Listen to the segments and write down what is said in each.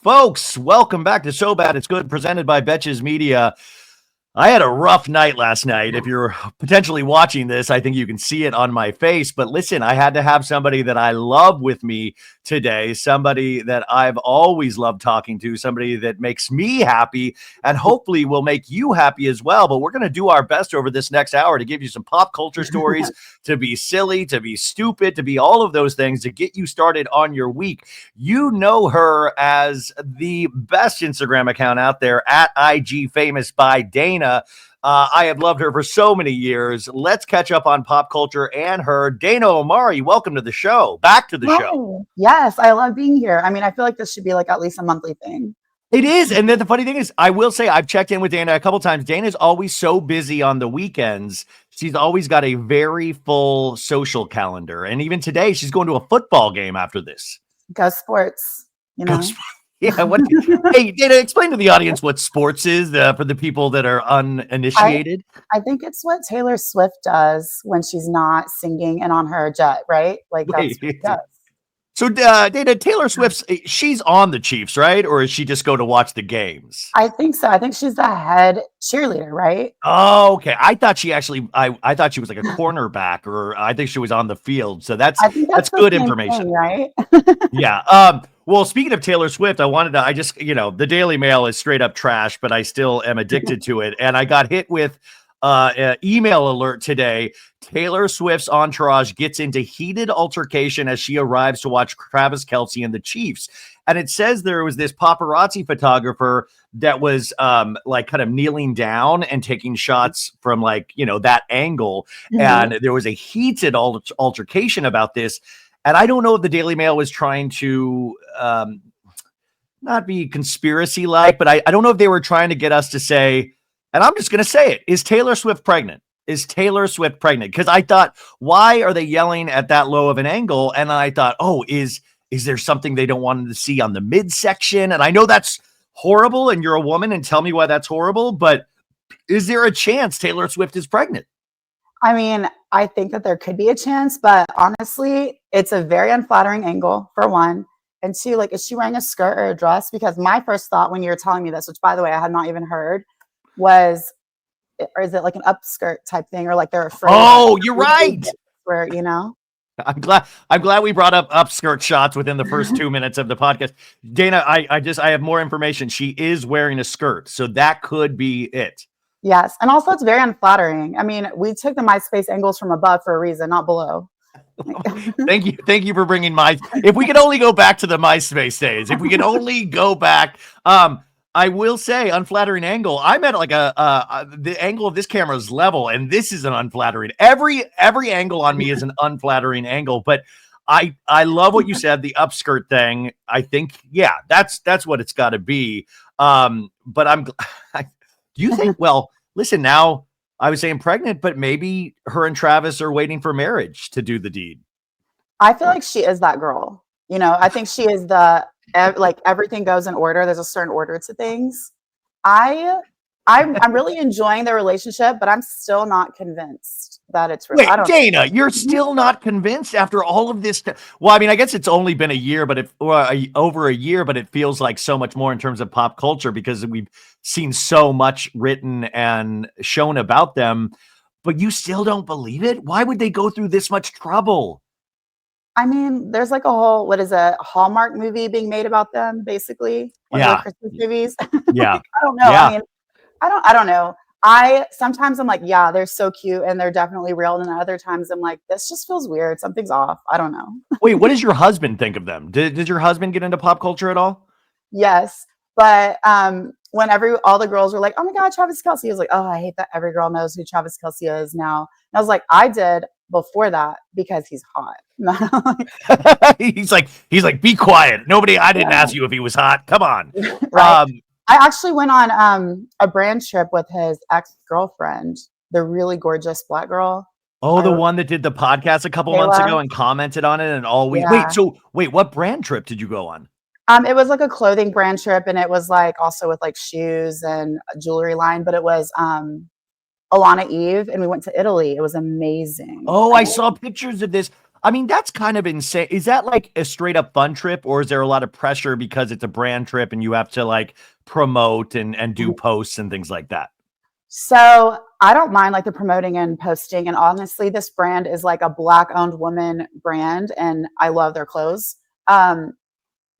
Folks, welcome back to So Bad It's Good, presented by Betches Media. I had a rough night last night. If you're potentially watching this, I think you can see it on my face. But listen, I had to have somebody that I love with me today, somebody that I've always loved talking to, somebody that makes me happy and hopefully will make you happy as well. But we're going to do our best over this next hour to give you some pop culture stories, to be silly, to be stupid, to be all of those things to get you started on your week. You know her as the best Instagram account out there, at IG Famous by Dana. I have loved her for so many years. Let's catch up on pop culture and her. Dana Omari, welcome to the show. Back to the show. Yes, I love being here. I mean, I feel like this should be like at least a monthly thing. It is. And then the funny thing is, I will say I've checked in with Dana a couple times. Dana's always so busy on the weekends. She's always got a very full social calendar. And even today, she's going to a football game after this. Go sports, you know? Yeah. Hey, Dana, explain to the audience what sports is for the people that are uninitiated. I think it's what Taylor Swift does when she's not singing and on her jet, right? Like that's what she does. So, Dana, Taylor Swift's, she's on the Chiefs, right? Or is she just go to watch the games? I think so. I think she's the head cheerleader, right? Oh, okay. I thought she actually, I thought she was like a cornerback, or I think she was on the field. So that's good information, thing, right? Yeah. Well, speaking of Taylor Swift, I just, the Daily Mail is straight up trash, but I still am addicted to it. And I got hit with an email alert today. Taylor Swift's entourage gets into heated altercation as she arrives to watch Travis Kelce and the Chiefs. And it says there was this paparazzi photographer that was like kind of kneeling down and taking shots from that angle. Mm-hmm. And there was a heated altercation about this. And I don't know if the Daily Mail was trying to not be conspiracy-like, but I don't know if they were trying to get us to say, and I'm just going to say it, is Taylor Swift pregnant? Is Taylor Swift pregnant? Because I thought, why are they yelling at that low of an angle? And I thought, oh, is there something they don't want to see on the midsection? And I know that's horrible, and you're a woman, and tell me why that's horrible, but is there a chance Taylor Swift is pregnant? I mean, I think that there could be a chance, but honestly, it's a very unflattering angle, for one. And two, like, is she wearing a skirt or a dress? Because my first thought when you were telling me this, which by the way, I had not even heard, was, or is it like an upskirt type thing? Or like they're afraid. Oh, you're right. Where, I'm glad we brought up upskirt shots within the first 2 minutes of the podcast. Dana, I have more information. She is wearing a skirt, so that could be it. Yes. And also it's very unflattering. I mean, we took the MySpace angles from above for a reason, not below. Thank you for bringing if we could only go back to the MySpace days, if we could only go back. I will say unflattering angle. I'm at like the angle of this camera is level, and this is an unflattering. Every angle on me is an unflattering angle, but I love what you said, the upskirt thing. I think, yeah, that's what it's got to be. But do you think, well, listen, now I was saying pregnant, but maybe her and Travis are waiting for marriage to do the deed. I feel like she is that girl. I think she is like everything goes in order. There's a certain order to things. I'm really enjoying the relationship, but I'm still not convinced that it's real. Wait, Dana, you're still not convinced after all of this? Well, I mean, I guess it's only been a year, but over a year, but it feels like so much more in terms of pop culture because we've seen so much written and shown about them. But you still don't believe it? Why would they go through this much trouble? I mean, there's like a whole, Hallmark movie being made about them, basically. One of the Christmas movies. Yeah. I don't know. Yeah. I mean, I don't know. Sometimes I'm like, yeah, they're so cute and they're definitely real. And then other times I'm like, this just feels weird. Something's off. I don't know. Wait, what does your husband think of them? Did your husband get into pop culture at all? Yes. But when all the girls were like, oh my God, Travis Kelce, I was like, oh, I hate that every girl knows who Travis Kelce is now. And I was like, I did before that because he's hot. he's like, be quiet. I didn't ask you if he was hot. Come on. Right. I actually went on a brand trip with his ex-girlfriend, the really gorgeous Black girl. Oh, the one that did the podcast a couple months ago and commented on it and all week. Yeah. Wait, what brand trip did you go on? It was like a clothing brand trip, and it was like also with like shoes and a jewelry line, but it was Alana Eve, and we went to Italy. It was amazing. Oh, I saw pictures of this. I mean, that's kind of insane. Is that like a straight up fun trip, or is there a lot of pressure because it's a brand trip and you have to like promote and do posts and things like that? So I don't mind like the promoting and posting. And honestly, this brand is like a Black owned woman brand, and I love their clothes. Um,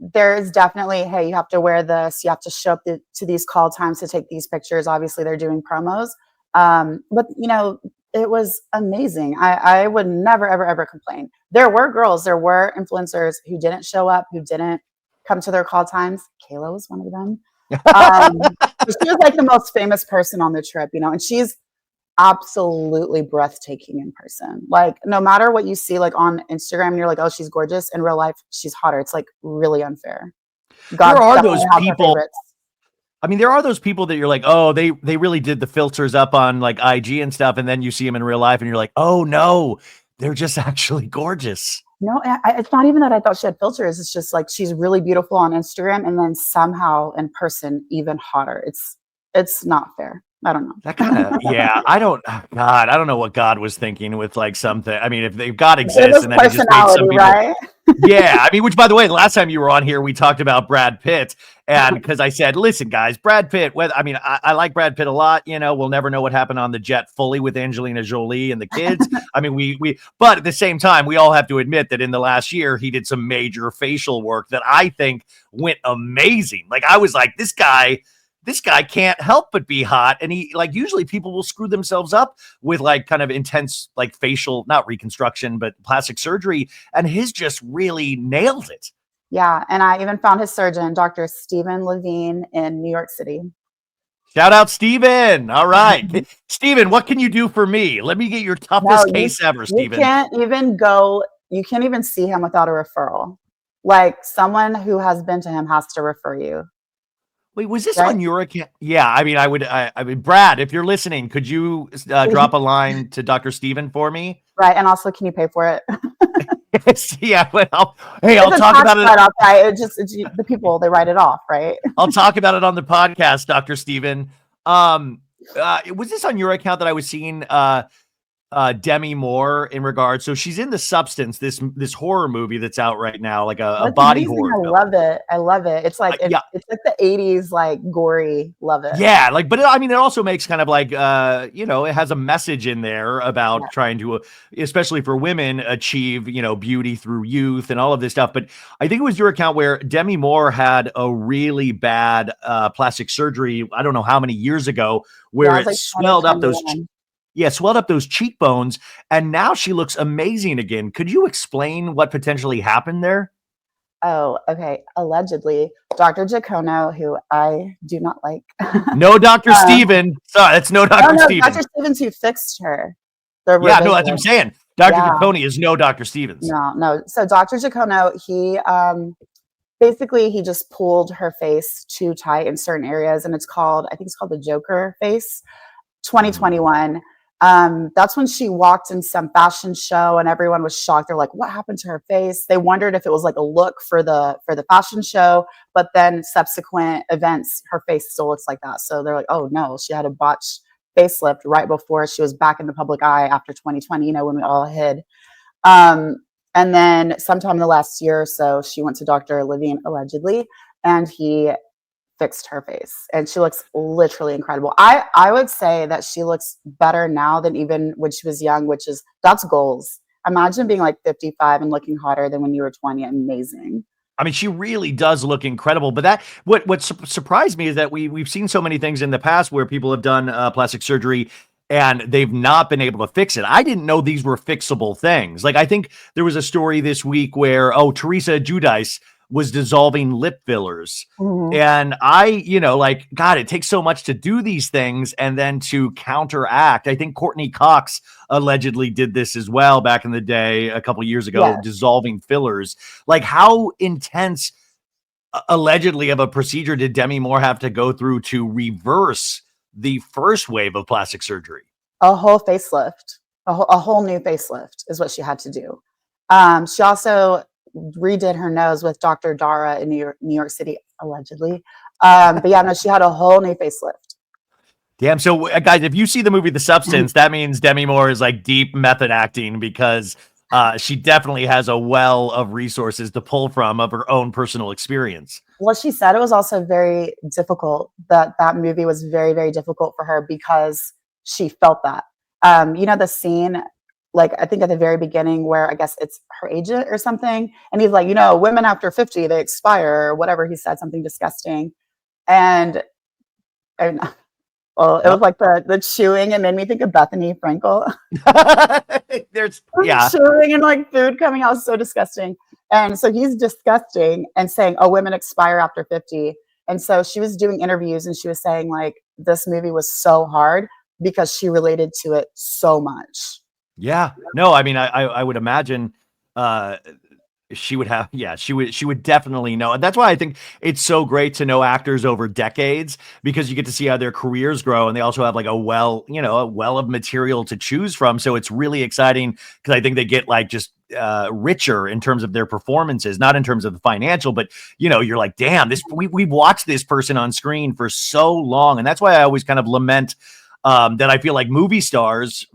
there's definitely, hey, you have to wear this, you have to show up to these call times to take these pictures. Obviously, they're doing promos. But you know, it was amazing. I would never, ever, ever complain. There were girls, there were influencers who didn't show up, who didn't come to their call times. Kayla was one of them. But she was like the most famous person on the trip, you know, and she's absolutely breathtaking in person. Like, no matter what you see like on Instagram, and you're like, oh, she's gorgeous. In real life, she's hotter. It's like really unfair. God There are definitely those has her people. favorites. I mean, there are those people that you're like, oh, they really did the filters up on like IG and stuff, and then you see them in real life, and you're like, oh no, they're just actually gorgeous. No, it's not even that I thought she had filters. It's just like she's really beautiful on Instagram, and then somehow in person even hotter. It's not fair. I don't know. That kind of, yeah. God, I don't know what God was thinking with like something. I mean, if God It exists was and then he just made some personality, people, right? yeah. I mean, which by the way, last time you were on here, we talked about Brad Pitt, and because I said, listen, guys, Brad Pitt. I mean, I like Brad Pitt a lot. You know, we'll never know what happened on the jet fully with Angelina Jolie and the kids. I mean, but at the same time, we all have to admit that in the last year, he did some major facial work that I think went amazing. Like, I was like, this guy can't help but be hot. And he, like, usually people will screw themselves up with like kind of intense, like facial, not reconstruction, but plastic surgery. And his just really nailed it. Yeah, and I even found his surgeon, Dr. Stephen Levine in New York City. Shout out, Steven. All right. Steven, what can you do for me? Let me get your No, toughest case ever, you Steven. can't even go, you can't even see him without a referral. Like someone who has been to him has to refer you. Wait, was this Right? on your account? Yeah, I mean, I mean, Brad, if you're listening, could you drop a line to Dr. Steven for me? Right. And also, can you pay for it? Yeah, well, I'll It's a talk tax about it. write-off, right? The people, they write it off, right? I'll talk about it on the podcast, Dr. Steven. Was this on your account that I was seeing Demi Moore in regards? So she's in The Substance, this horror movie that's out right now, like a That's body amazing. horror I film. love it. I love it. It's like Yeah. it's like the 80s, like gory. Love it. Yeah, like, but I mean, it also makes kind of like, you know, it has a message in there about trying to, especially for women, achieve, you know, beauty through youth and all of this stuff. But I think it was your account where Demi Moore had a really bad plastic surgery. I don't know how many years ago, where Yeah, it like swelled up those, 2021. swelled up those cheekbones, and now she looks amazing again. Could you explain what potentially happened there? Oh, okay. Allegedly, Dr. Giacono, who I do not like. No, Dr. Um, Steven. Sorry, that's no no, Dr. no, Steven. Dr. Stevens who fixed her. The Yeah, no, that's what revision. I'm saying. Dr. Yeah. Giacono is no Dr. Stevens. No. So Dr. Giacono, he basically he just pulled her face too tight in certain areas, and I think it's called the Joker face. 2021. That's when she walked in some fashion show and everyone was shocked. They're like, what happened to her face? They wondered if it was like a look for the fashion show, but then subsequent events, her face still looks like that. So they're like, oh no, she had a botched facelift right before she was back in the public eye after 2020, you know, when we all hid. And then sometime in the last year or so, she went to Dr. Levine, allegedly, and he fixed her face, and she looks literally incredible. I would say that she looks better now than even when she was young, that's goals. Imagine being like 55 and looking hotter than when you were 20. Amazing. I mean, she really does look incredible. But that what surprised me is that we've seen so many things in the past where people have done plastic surgery and they've not been able to fix it. I didn't know these were fixable things. Like, I think there was a story this week where, Teresa Giudice was dissolving lip fillers. Mhm. And I, you know, like, God, it takes so much to do these things and then to counteract. I think Courtney Cox allegedly did this as well back in the day, a couple years ago, Yes. dissolving fillers. Like, how intense, allegedly, of a procedure did Demi Moore have to go through to reverse the first wave of plastic surgery? A whole facelift, a whole new facelift is what she had to do. She also redid her nose with Dr. Dara in New York City, allegedly. But yeah, no, she had a whole new facelift. Damn. So, guys, if you see the movie The Substance, that means Demi Moore is like deep method acting, because She definitely has a well of resources to pull from of her own personal experience. Well, she said it was also very difficult, that movie was very, very difficult for her because she felt that. The scene, like, I think at the very beginning where I guess it's her agent or something, and he's like, women after 50, they expire, or whatever he said, something disgusting. And well, it was Yep. like the chewing. It made me think of Bethany Frankel. There's yeah. Chewing and like food coming out, so disgusting. And so he's disgusting and saying, "Oh, women expire after 50." And so she was doing interviews and she was saying like this movie was so hard because she related to it so much. Yeah. No, I mean, I would imagine she would have, yeah, she would definitely know. And that's why I think it's so great to know actors over decades, because you get to see how their careers grow, and they also have like a well of material to choose from. So it's really exciting because I think they get like just richer in terms of their performances, not in terms of the financial, but you're like, damn, we've watched this person on screen for so long. And that's why I always kind of lament that I feel like movie stars,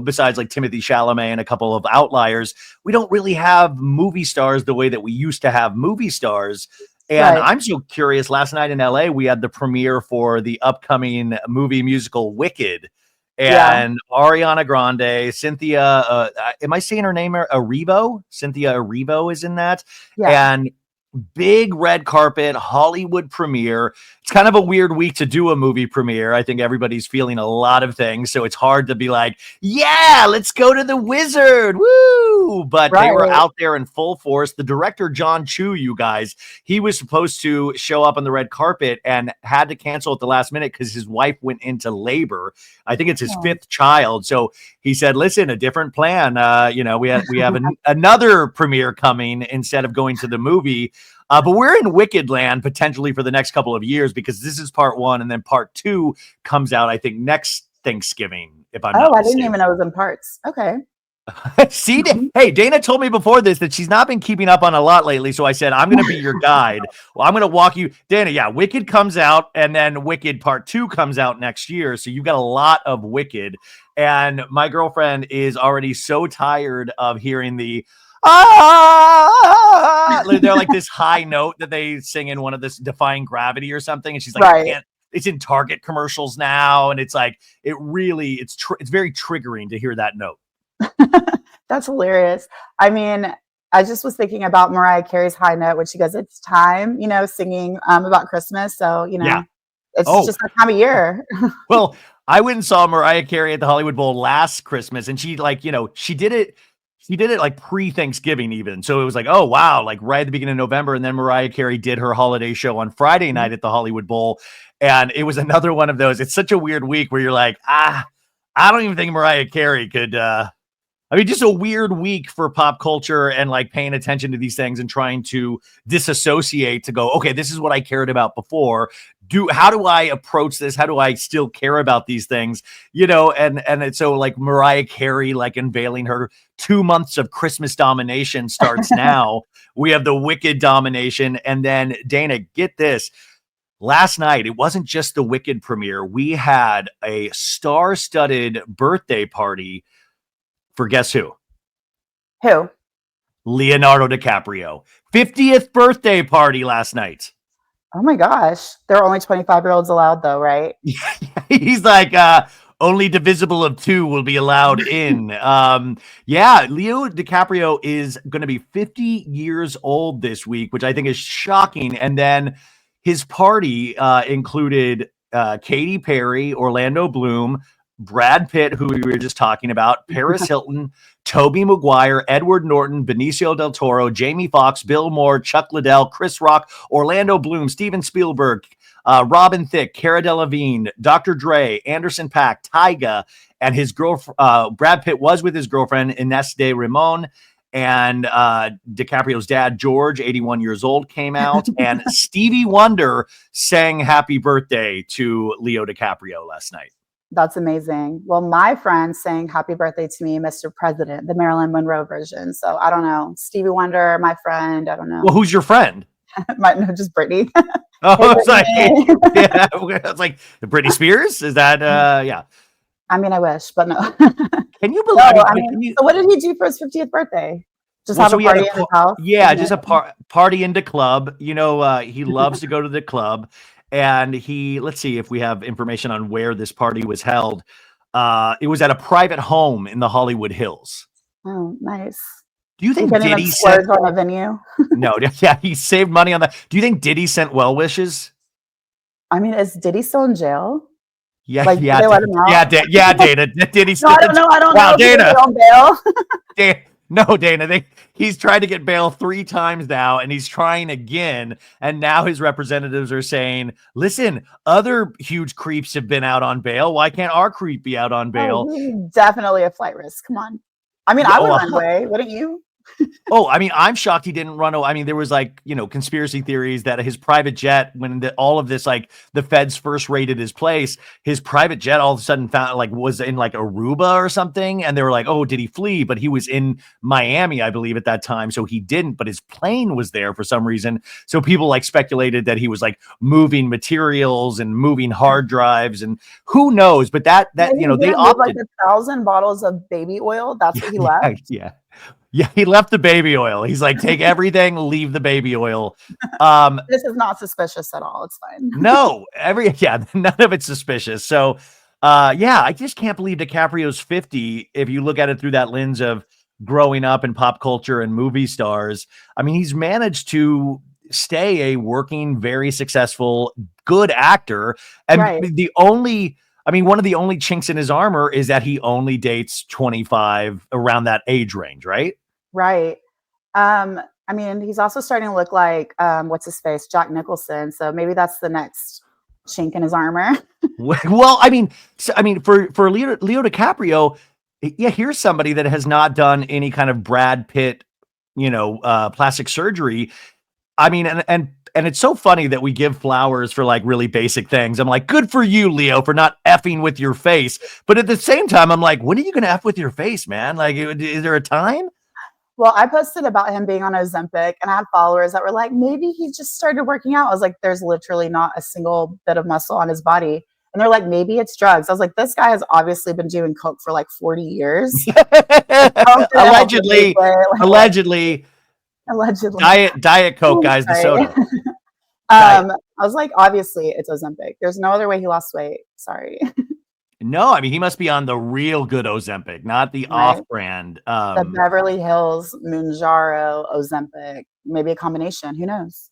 besides like Timothy Chalamet and a couple of outliers, we don't really have movie stars the way that we used to have movie stars. And Right. I'm so curious. Last night in LA, we had the premiere for the upcoming movie musical Wicked. Yeah. And Ariana Grande, Cynthia, am I saying her name? Erivo? Cynthia Erivo is in that. Yeah. And big red carpet Hollywood premiere. It's kind of a weird week to do a movie premiere. I think everybody's feeling a lot of things, so it's hard to be like, yeah, let's go to the Wizard, woo! But they were Right. out there in full force. The director, John Chu, you guys, he was supposed to show up on the red carpet and had to cancel at the last minute because his wife went into labor. I think it's his fifth child. So he said, listen, a different plan. We have another premiere coming instead of going to the movie. But we're in Wicked land potentially for the next couple of years, because this is part one, and then part two comes out, I think, next Thanksgiving, if I'm not I didn't mistaken. even know it was in parts. Okay. See, hey, Dana told me before this that she's not been keeping up on a lot lately. So I said, I'm going to be your guide. Well, I'm going to walk you. Dana, yeah, Wicked comes out, and then Wicked part two comes out next year. So you've got a lot of Wicked. And my girlfriend is already so tired of hearing the they're like this high note that they sing in one of this Defying Gravity or something, and she's like, I can't. It's in Target commercials now, and it's like it's very triggering to hear that note. That's hilarious. I mean, I just was thinking about Mariah Carey's high note when she goes, "It's time," singing about Christmas. So it's just that time of year. Well, I went and saw Mariah Carey at the Hollywood Bowl last Christmas, and she she did it. She did it like pre-Thanksgiving even. So it was like, oh, wow, like right at the beginning of November. And then Mariah Carey did her holiday show on Friday night at the Hollywood Bowl. And it was another one of those. It's such a weird week where you're like, I don't even think Mariah Carey could. Just a weird week for pop culture and like paying attention to these things and trying to disassociate to go, okay, this is what I cared about before. How do I approach this? How do I still care about these things? And it's so like Mariah Carey, like unveiling her 2 months of Christmas domination starts now. We have the Wicked domination. And then Dana, get this. Last night, it wasn't just the Wicked premiere. We had a star-studded birthday party for guess who? Who? Leonardo DiCaprio. 50th birthday party last night. Oh my gosh. There are only 25-year-olds allowed though, right? He's like, only divisible of 2 will be allowed in. Leo DiCaprio is going to be 50 years old this week, which I think is shocking. And then his party included Katy Perry, Orlando Bloom, Brad Pitt, who we were just talking about, Paris Hilton, Tobey Maguire, Edward Norton, Benicio del Toro, Jamie Foxx, Bill Moore, Chuck Liddell, Chris Rock, Orlando Bloom, Steven Spielberg, Robin Thicke, Cara Delevingne, Dr. Dre, Anderson .Paak, Tyga, and his girlfriend. Brad Pitt was with his girlfriend, Ines de Ramon, and DiCaprio's dad, George, 81 years old, came out, and Stevie Wonder sang happy birthday to Leo DiCaprio last night. That's amazing. Well, my friend sang happy birthday to me, Mr. President, the Marilyn Monroe version. So I don't know. Stevie Wonder, my friend. I don't know. Well, who's your friend? No, just Britney. Oh, it's like, it's like the Britney Spears. Is that, yeah. I mean, I wish, but no. Can you believe? No, I mean, can you? so what did he do for his 50th birthday? Just Well, have so a we had party in his house? yeah, just a party into club. He loves to go to the club, and let's see if we have information on where this party was held. It was at a private home in the Hollywood Hills. Oh, nice. Do you You think couldn't even Diddy splurge sent? on a venue? No, yeah, he saved money on that. Do you think Diddy sent well wishes? I mean, is Diddy still in jail? Yeah, Like, did yeah, they let him out? yeah, Dana. Diddy No, still? I don't Wow, know. Did they Dana. on bail? No, Dana. He's tried to get bail 3 times now, and he's trying again. And now his representatives are saying, "Listen, other huge creeps have been out on bail. Why can't our creep be out on bail?" Oh, he's definitely a flight risk. Come on. I mean, Yeah, I would run away, wouldn't you? Oh, I mean, I'm shocked he didn't run away. I mean, there was conspiracy theories that his private jet, when all of this, the feds first raided his place, his private jet all of a sudden found was in Aruba or something. And they were like, oh, did he flee? But he was in Miami, I believe, at that time. So he didn't, but his plane was there for some reason. So people speculated that he was moving materials and moving hard drives and who knows, but that they opted 1,000 bottles of baby oil. That's what he left. Yeah. Yeah, he left the baby oil. He's like, take everything, leave the baby oil. This is not suspicious at all. It's fine. No, none of it's suspicious. So, I just can't believe DiCaprio's 50. If you look at it through that lens of growing up in pop culture and movie stars, I mean, he's managed to stay a working, very successful, good actor. And one of the only chinks in his armor is that he only dates 25 around that age range, right? Right. I mean, he's also starting to look like what's his face, Jack Nicholson. So maybe that's the next chink in his armor. Well, I mean, for Leo DiCaprio, yeah, here's somebody that has not done any kind of Brad Pitt, plastic surgery. I mean, and it's so funny that we give flowers for really basic things. I'm like, good for you, Leo, for not effing with your face. But at the same time, I'm like, when are you going to eff with your face, man? Is there a time? Well, I posted about him being on Ozempic, and I had followers that were like, maybe he just started working out. I was like, there's literally not a single bit of muscle on his body. And they're like, maybe it's drugs. I was like, this guy has obviously been doing coke for 40 years. Allegedly. Diet Coke, guys, the soda. I was like, obviously it's Ozempic. There's no other way he lost weight. Sorry. No, I mean, he must be on the real good Ozempic, not the off-brand. The Beverly Hills, Mounjaro, Ozempic, maybe a combination. Who knows?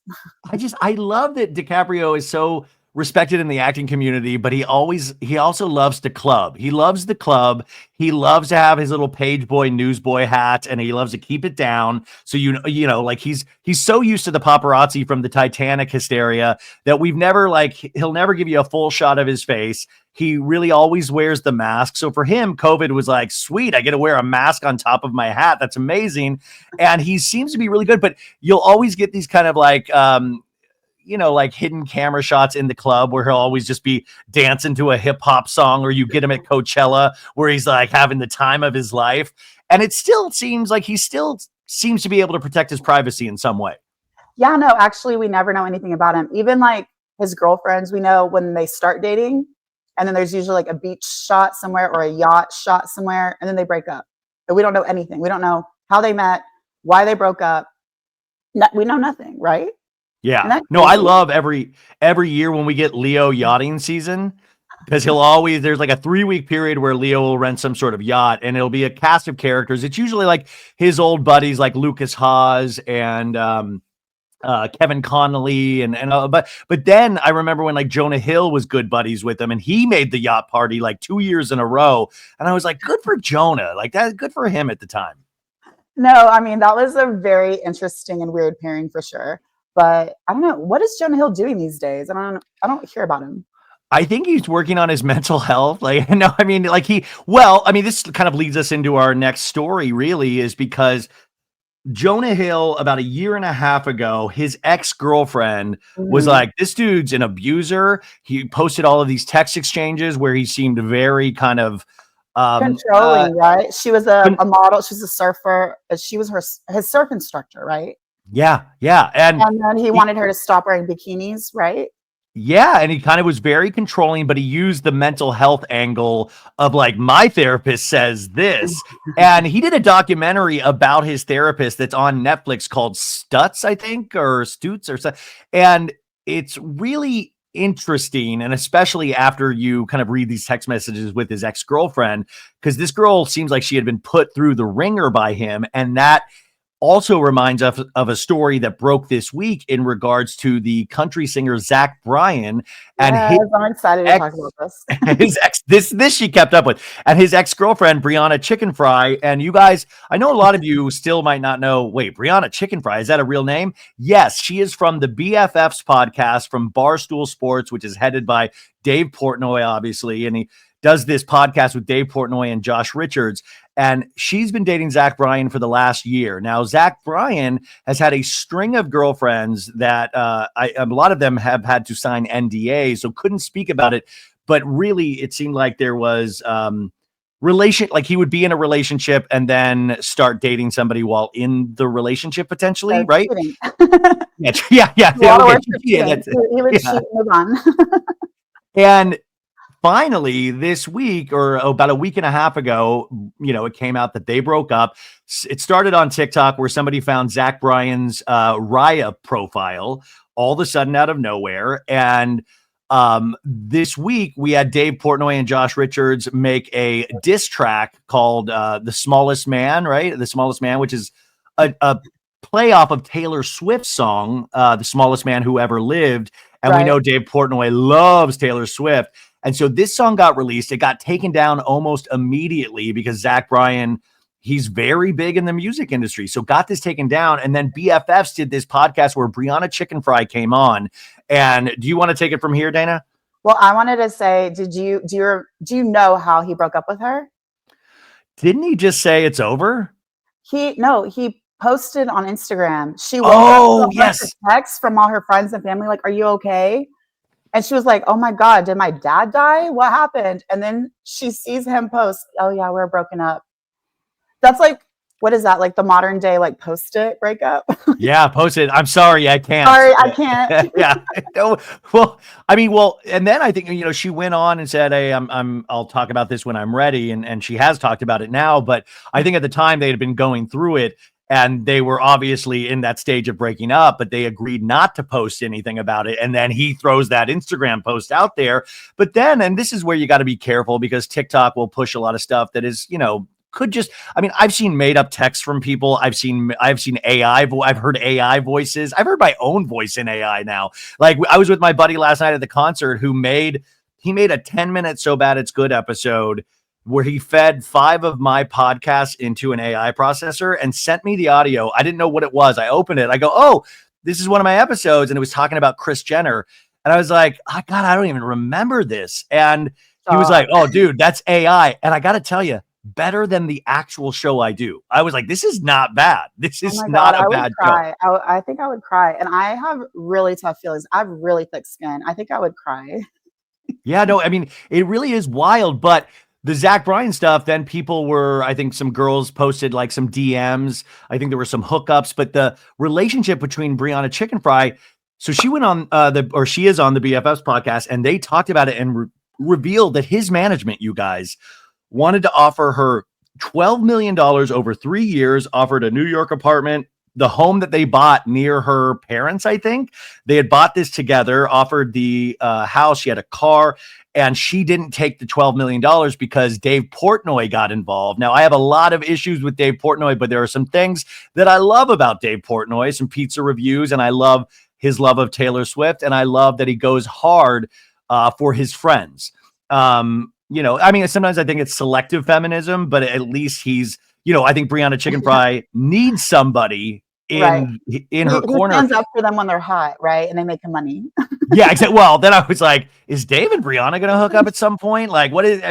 I love that DiCaprio is so respected in the acting community, but he also loves to club. He loves the club. He loves to have his little page boy, newsboy hat, and he loves to keep it down. So, he's so used to the paparazzi from the Titanic hysteria that he'll never give you a full shot of his face. He really always wears the mask. So for him, COVID was like, sweet, I get to wear a mask on top of my hat. That's amazing. And he seems to be really good, but you'll always get these kind of hidden camera shots in the club where he'll always just be dancing to a hip hop song, or you get him at Coachella where he's having the time of his life. And it still seems like he still seems to be able to protect his privacy in some way. Yeah, no, actually, we never know anything about him. Even his girlfriends, we know when they start dating, and then there's usually a beach shot somewhere or a yacht shot somewhere, and then they break up. But we don't know anything. We don't know how they met, why they broke up. We know nothing, right? Yeah. No, I love every year when we get Leo yachting season, because there's a 3-week period where Leo will rent some sort of yacht, and it'll be a cast of characters. It's usually his old buddies like Lucas Haas and Kevin Connolly but then I remember when Jonah Hill was good buddies with him, and he made the yacht party 2 years in a row, and I was like, good for Jonah, that good for him at the time. No, I mean, that was a very interesting and weird pairing for sure. But I don't know, what is Jonah Hill doing these days? I don't hear about him. I think he's working on his mental health. This kind of leads us into our next story, really, is because Jonah Hill, about a year and a half ago, his ex-girlfriend was like, this dude's an abuser. He posted all of these text exchanges where he seemed very kind of controlling, right? She was a model. She's a surfer. She was his surf instructor, right? Yeah. And then he wanted her to stop wearing bikinis, right? Yeah, and he kind of was very controlling, but he used the mental health angle of like, my therapist says this. And he did a documentary about his therapist that's on Netflix called Stutz, I think, or Stutz or something. And it's really interesting. And especially after you kind of read these text messages with his ex-girlfriend, because this girl seems like she had been put through the ringer by him. And that also reminds us of a story that broke this week in regards to the country singer Zack Bryan and Yes, I'm excited to talk about this. his ex. This she kept up with, and his ex-girlfriend Brianna Chickenfry. And you guys, I know a lot of you still might not know. Wait, Brianna Chickenfry, is that a real name? Yes, she is from the BFFs podcast from Barstool Sports, which is headed by Dave Portnoy, obviously, and he does this podcast with Dave Portnoy and Josh Richards. And she's been dating Zack Bryan for the last year. Now, Zack Bryan has had a string of girlfriends that a lot of them have had to sign NDAs, so couldn't speak about it. But really, it seemed like there was like he would be in a relationship and then start dating somebody while in the relationship potentially, right? Yeah. Okay. He would cheat and move on. And finally, this week or about a week and a half ago, it came out that they broke up. It started on TikTok where somebody found Zack Bryan's Raya profile all of a sudden out of nowhere. And this week we had Dave Portnoy and Josh Richards make a diss track called The Smallest Man, right? The Smallest Man, which is a play off of Taylor Swift's song, The Smallest Man Who Ever Lived. And we know Dave Portnoy loves Taylor Swift. And so this song got released. It got taken down almost immediately because Zack Bryan, he's very big in the music industry. So got this taken down. And then BFFs did this podcast where Brianna Chickenfry came on. And do you want to take it from here, Dana? Well, I wanted to say, do you know how he broke up with her? Didn't he just say it's over? He posted on Instagram. She yes, texts from all her friends and family, like, "Are you okay?" And she was like, "Oh my God, did my dad die? What happened?" And then she sees him post, "Oh yeah, we're broken up." That's like, what is that? Like the modern day, like Post-it breakup? Yeah, Post-it. I'm sorry, I can't. Sorry, I can't. Yeah. And then I think, she went on and said, "Hey, I'll talk about this when I'm ready." And she has talked about it now, but I think at the time they had been going through it. And they were obviously in that stage of breaking up, but they agreed not to post anything about it. And then he throws that Instagram post out there. But then, and this is where you got to be careful because TikTok will push a lot of stuff that is, I've seen made up text from people. I've seen AI. I've heard AI voices. I've heard my own voice in AI now. Like I was with my buddy last night at the concert who made a 10-minute So Bad It's Good episode where he fed 5 of my podcasts into an AI processor and sent me the audio. I didn't know what it was. I opened it. I go, "Oh, this is one of my episodes." And it was talking about Kris Jenner. And I was like, "Oh, God, I don't even remember this." And he was like, "Oh, dude, that's AI." And I got to tell you, better than the actual show I do. I was like, this is not bad. This is not a bad show. I think I would cry. And I have really tough feelings. I have really thick skin. I think I would cry. Yeah, no, it really is wild. But the Zack Bryan stuff, then people were, I think some girls posted like some DMs. I think there were some hookups, but the relationship between Brianna Chickenfry, so she went on she is on the BFFs podcast and they talked about it and revealed that his management, you guys, wanted to offer her $12 million over 3 years, offered a New York apartment, the home that they bought near her parents, I think. They had bought this together, offered the house. She had a car. And she didn't take the $12 million because Dave Portnoy got involved. Now, I have a lot of issues with Dave Portnoy, but there are some things that I love about Dave Portnoy, some pizza reviews, and I love his love of Taylor Swift, and I love that he goes hard for his friends. Sometimes I think it's selective feminism, but at least he's, I think Brianna Chickenfry needs somebody in her corner. He stands up for them when they're hot, right? And they make him money. Yeah, exactly. Well, then I was like, is Dave and Brianna going to hook up at some point? Like, what is,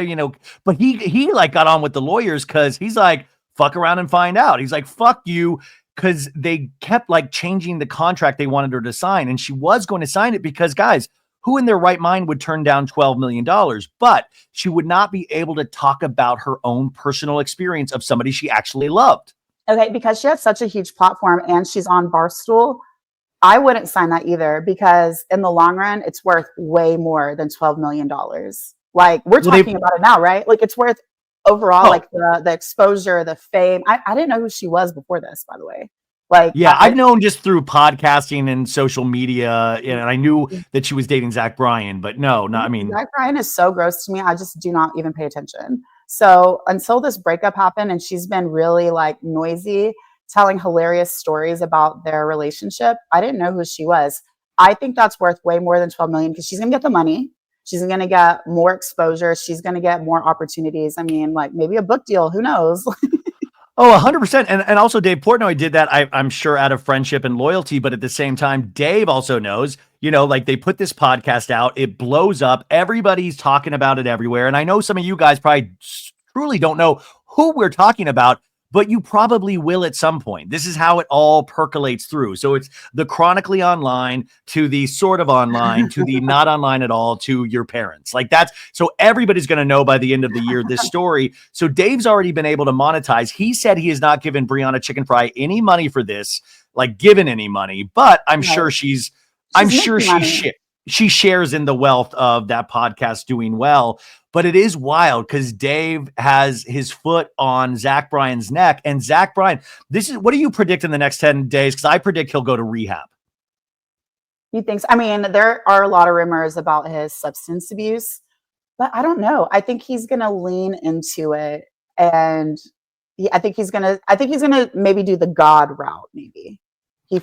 but he like got on with the lawyers because he's like, fuck around and find out. He's like, fuck you. Because they kept like changing the contract they wanted her to sign. And she was going to sign it because, guys, who in their right mind would turn down $12 million? But she would not be able to talk about her own personal experience of somebody she actually loved. Okay, because she has such a huge platform and she's on Barstool. I wouldn't sign that either, because in the long run, it's worth way more than $12 million. Like, we're Well, talking about it now, right? Like, it's worth overall, oh, like the exposure, the fame. I didn't know who she was before this, by the way. Like, yeah, I've known just through podcasting and social media, and I knew that she was dating Zach Bryan, but no, not, I mean, Zack Bryan is so gross to me. I just do not even pay attention. So until this breakup happened, and she's been really like noisy, telling hilarious stories about their relationship, I didn't know who she was. I think that's worth way more than 12 million, because she's gonna get the money. She's gonna get more exposure. She's gonna get more opportunities. I mean, like maybe a book deal. Who knows? oh, 100%. And also Dave Portnoy did that, I'm sure, out of friendship and loyalty. But at the same time, Dave also knows, like they put this podcast out, it blows up. Everybody's talking about it everywhere. And I know some of you guys probably truly don't know who we're talking about, but you probably will at some point. This is how it all percolates through. So it's the chronically online to the sort of online to the not online at all to your parents. Like that's so everybody's going to know by the end of the year this story. So Dave's already been able to monetize. He said he has not given Brianna Chickenfry any money for this, like given any money, but I'm sure she shares in the wealth of that podcast doing well. But it is wild because Dave has his foot on Zach Bryan's neck. And Zach Bryan, what do you predict in the next 10 days? Because I predict he'll go to rehab. He thinks, I mean, there are a lot of rumors about his substance abuse, but I don't know. I think he's going to lean into it. And I think he's going to maybe do the God route. Maybe he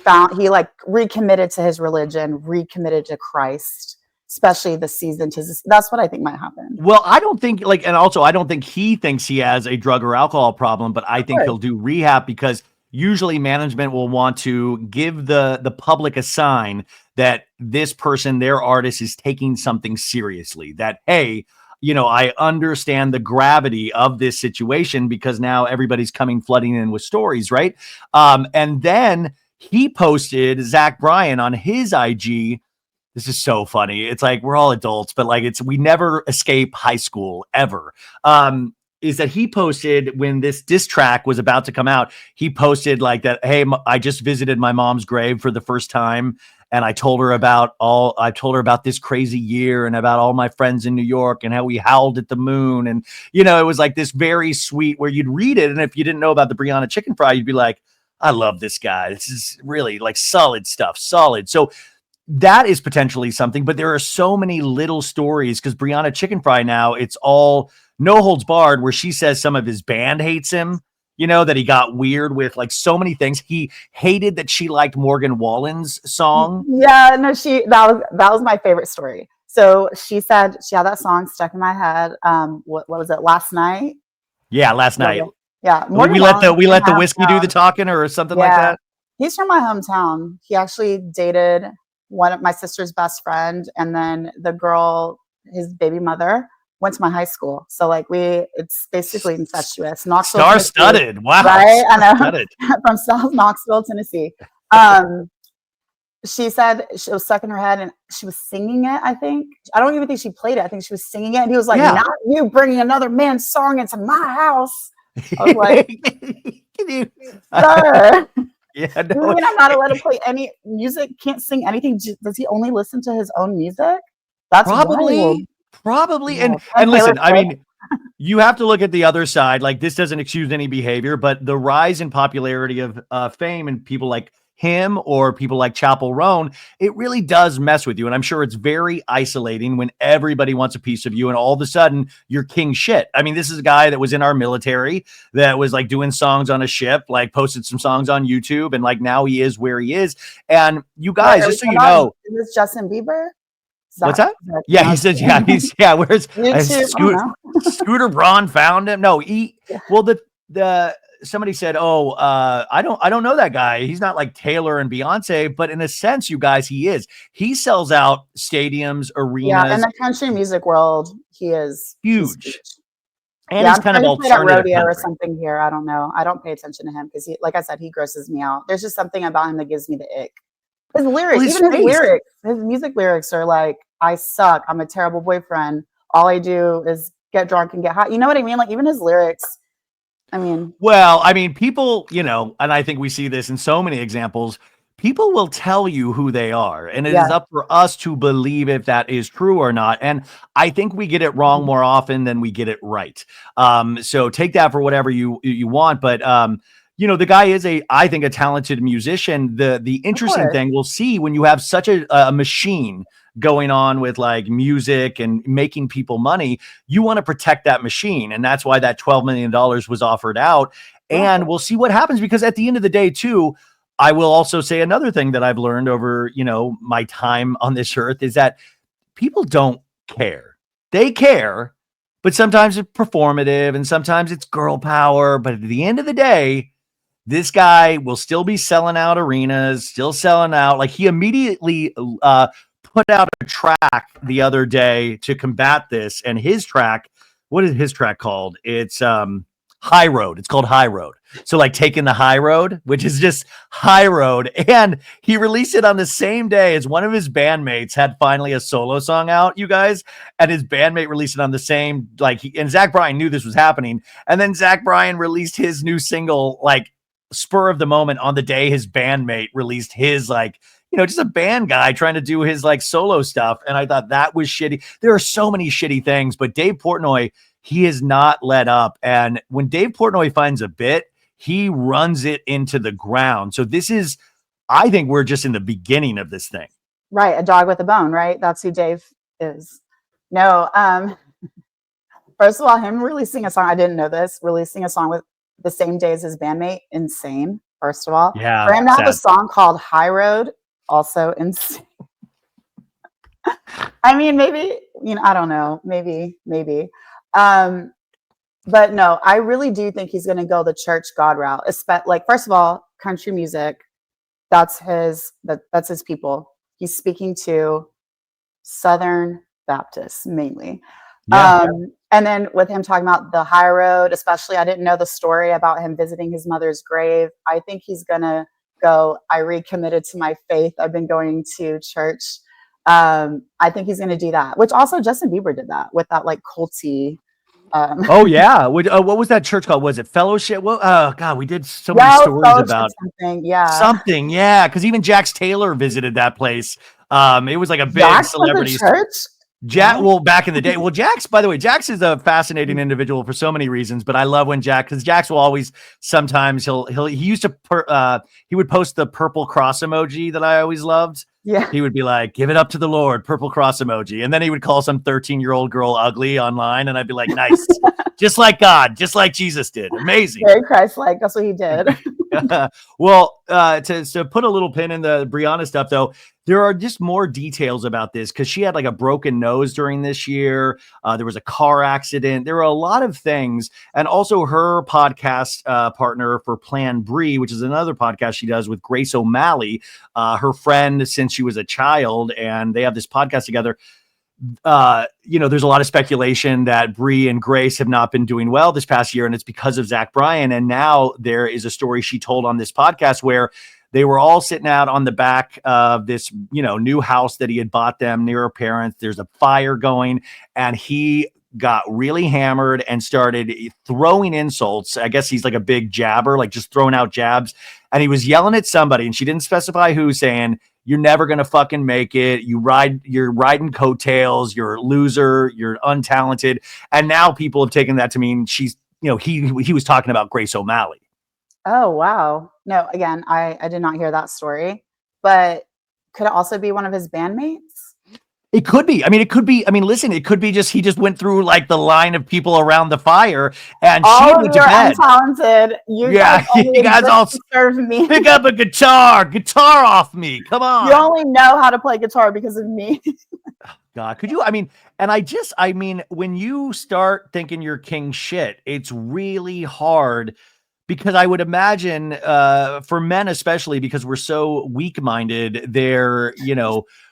like recommitted to his religion, recommitted to Christ, especially the season. That's what I think might happen. Well, I don't think and also I don't think he thinks he has a drug or alcohol problem, but I think he'll do rehab because usually management will want to give the public a sign that this person, their artist, is taking something seriously, that, hey, I understand the gravity of this situation because now everybody's flooding in with stories. Right. And then he posted Zach Bryan on his IG. This is so funny. It's like we're all adults, but like we never escape high school ever. Is that he posted when this diss track was about to come out, he posted like that, hey, I just visited my mom's grave for the first time. And I told her about this crazy year and about all my friends in New York and how we howled at the moon. And, it was like this very sweet where you'd read it. And if you didn't know about the Brianna Chickenfry, you'd be like, I love this guy. This is really like solid stuff. Solid. So that is potentially something, but there are so many little stories because Brianna Chickenfry now, it's all no holds barred, where she says some of his band hates him, that he got weird with like so many things. He hated that she liked Morgan Wallen's song. Yeah, no, that was my favorite story. So she said she had that song stuck in my head. What was it, Last Night? Yeah, Last Night. Yeah. We let the whiskey do the talking or something like that. He's from my hometown. He actually dated one of my sister's best friend, and then the girl, his baby mother, went to my high school. So like it's basically incestuous. Knoxville, star-studded. Wow. Right? I know. From South Knoxville, Tennessee. She said she was stuck in her head and she was singing it, I think. I don't even think she played it. I think she was singing it. And he was like, not you bringing another man's song into my house. I was like, sir. Yeah, no. I'm not allowed to play any music, can't sing anything. Does he only listen to his own music? That's probably. Yeah, and listen, I mean, you have to look at the other side. Like, this doesn't excuse any behavior, but the rise in popularity of fame and people like him or people like Chappell Roan, it really does mess with you. And I'm sure it's very isolating when everybody wants a piece of you and all of a sudden you're king shit. I mean, this is a guy that was in our military that was like doing songs on a ship, like posted some songs on YouTube, and like now he is where he is. And you guys, just so you know, is this Justin Bieber? What's that? Yeah, he says, where's Scooter Braun found him? No, somebody said, I don't know that guy. He's not like Taylor and Beyonce, but in a sense, you guys, he is. He sells out stadiums, arenas. Yeah, in the country music world, he is huge. And he's kind of alternative rodeo or something here. I don't know. I don't pay attention to him because he, like I said, he grosses me out. There's just something about him that gives me the ick. His lyrics, his music lyrics are like, I suck. I'm a terrible boyfriend. All I do is get drunk and get high. You know what I mean? Like even his lyrics. I mean, well, I mean, people, and I think we see this in so many examples. people will tell you who they are, and it is Yeah. up for us to believe if that is true or not. And I think we get it wrong more often than we get it right. So take that for whatever you want. But the guy is I think a talented musician. The Of interesting course. thing we'll see when you have such a machine going on with like music and making people money, you want to protect that machine. And that's why that $12 million was offered out. Right. And we'll see what happens, because at the end of the day, too, I will also say another thing that I've learned over, my time on this earth is that people don't care. They care, but sometimes it's performative and sometimes it's girl power. But at the end of the day, this guy will still be selling out arenas, still selling out. Like, he immediately put out a track the other day to combat this. And his track, what is his track called? It's High Road. It's called High Road. So like taking the high road, which is just high road. And he released it on the same day as one of his bandmates had finally a solo song out, you guys. And his bandmate released it on the same, and Zach Bryan knew this was happening. And then Zach Bryan released his new single, like, spur of the moment on the day his bandmate released his, just a band guy trying to do his like solo stuff. And I thought that was shitty. There are so many shitty things, but Dave Portnoy, he has not let up. And when Dave Portnoy finds a bit, he runs it into the ground. So I think we're just in the beginning of this thing. Right. A dog with a bone, right? That's who Dave is. No. First of all, him releasing a song, I didn't know this, releasing a song with the same day as his bandmate, insane. First of all, yeah, for him to have a song called High Road, also insane. I mean, maybe, I don't know, maybe. But no, I really do think he's going to go the church God route. Like, first of all, country music, that's his people. He's speaking to Southern Baptists mainly. Yeah. And then with him talking about the high road, especially, I didn't know the story about him visiting his mother's grave. I think he's going to go, I recommitted to my faith. I've been going to church. I think he's going to do that, which also Justin Bieber did that with that like culty. Oh yeah. What was that church called? Was it Fellowship? Well, God, we did so many stories about something. Yeah. Something. Yeah. Cause even Jax Taylor visited that place. It was like a big Jax celebrity church. Well, back in the day. Well, Jax, by the way, Jax is a fascinating individual for so many reasons, but I love when because Jax will always, sometimes he used to, he would post the purple cross emoji that I always loved. Yeah. He would be like, give it up to the Lord, purple cross emoji. And then he would call some 13-year-old girl ugly online. And I'd be like, nice. Just like God, just like Jesus did. Amazing. Very Christ-like. That's what he did. Well, to put a little pin in the Brianna stuff, though, there are just more details about this because she had like a broken nose during this year. There was a car accident. There were a lot of things. And also her podcast partner for Plan Bree, which is another podcast she does with Grace O'Malley, her friend since she was a child. And they have this podcast together. There's a lot of speculation that Bree and Grace have not been doing well this past year, and it's because of Zach Bryan. And now there is a story she told on this podcast where they were all sitting out on the back of this, new house that he had bought them near her parents. There's a fire going, and he got really hammered and started throwing insults. I guess he's like a big jabber, like just throwing out jabs. And he was yelling at somebody, and she didn't specify who, saying, "You're never going to fucking make it. You're riding coattails. You're a loser. You're untalented." And now people have taken that to mean she's, he was talking about Grace O'Malley. Oh, wow. No, again, I did not hear that story, but could it also be one of his bandmates? It could be. I mean, listen, it could be he just went through like the line of people around the fire and she went to bed. Untalented. You guys all serve me. Pick up a guitar off me. Come on. You only know how to play guitar because of me. God, could you? When you start thinking you're king shit, it's really hard. Because I would imagine for men, especially because we're so weak-minded,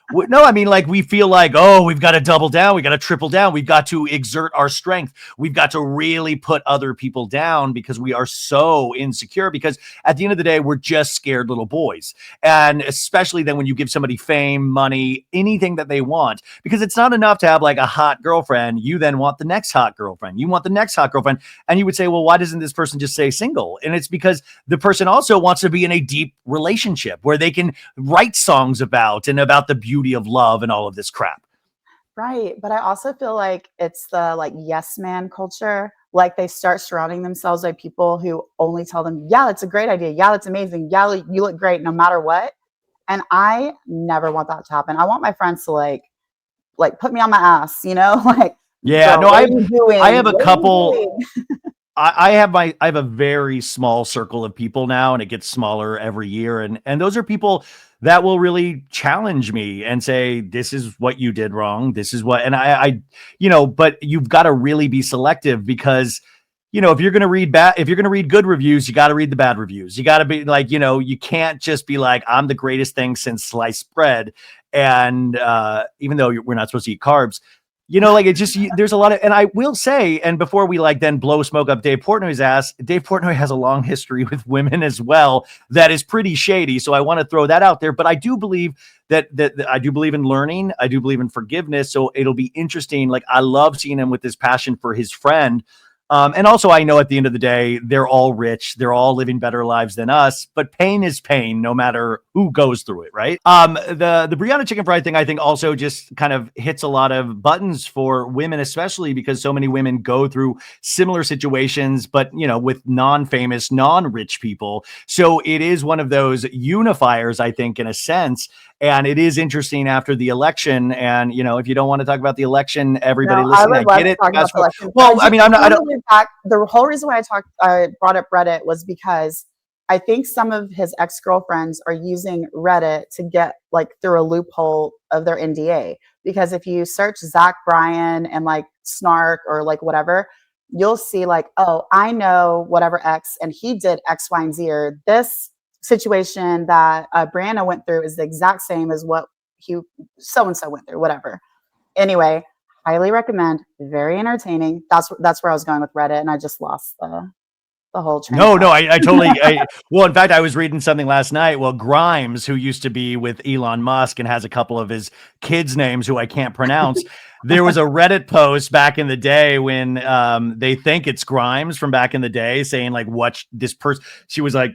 No, I mean, like we feel like, oh, we've got to double down. We got to triple down. We've got to exert our strength. We've got to really put other people down because we are so insecure because at the end of the day, we're just scared little boys. And especially then when you give somebody fame, money, anything that they want, because it's not enough to have like a hot girlfriend. You then want the next hot girlfriend. You want the next hot girlfriend. And you would say, well, why doesn't this person just say single? And it's because the person also wants to be in a deep relationship where they can write songs about the beauty of love and all of this crap. Right. But I also feel like it's the like yes man culture. Like they start surrounding themselves by people who only tell them, yeah, that's a great idea. Yeah, that's amazing. Yeah, you look great no matter what. And I never want that to happen. I want my friends to like put me on my ass, like, yeah, girl, no, what are you doing? I have a What are you couple. doing? I have a very small circle of people now, and it gets smaller every year. And those are people that will really challenge me and say, this is what you did wrong. This is what, and I but you've got to really be selective because, if you're going to read good reviews, you got to read the bad reviews. You got to be like, you can't just be like, I'm the greatest thing since sliced bread. And even though we're not supposed to eat carbs, like it just, there's a lot of, and I will say, and before we like then blow smoke up Dave Portnoy's ass, Dave Portnoy has a long history with women as well that is pretty shady. So I want to throw that out there, but I do believe that I do believe in learning. I do believe in forgiveness. So it'll be interesting. Like I love seeing him with this passion for his friend. And also I know at the end of the day, they're all rich. They're all living better lives than us, but pain is pain no matter who goes through it. Right. The Brianna Chickenfry thing, I think also just kind of hits a lot of buttons for women, especially because so many women go through similar situations, but with non-famous, non-rich people. So it is one of those unifiers, I think, in a sense. And it is interesting after the election. And, if you don't want to talk about the election, everybody listening, I get it. Well, I mean, I don't. The whole reason why I brought up Reddit was because I think some of his ex-girlfriends are using Reddit to get like through a loophole of their NDA. Because if you search Zack, Bryan, and like Snark or like whatever, you'll see like, oh, I know whatever X and he did X, Y, and Z, or this situation that Brianna went through is the exact same as what so-and-so went through, whatever. Anyway, highly recommend. Very entertaining. That's where I was going with Reddit, and I just lost the whole train. No, I totally. Well, in fact, I was reading something last night. Well, Grimes, who used to be with Elon Musk and has a couple of his kids' names who I can't pronounce. There was a Reddit post back in the day when they think it's Grimes from back in the day saying like, what this person, she was like,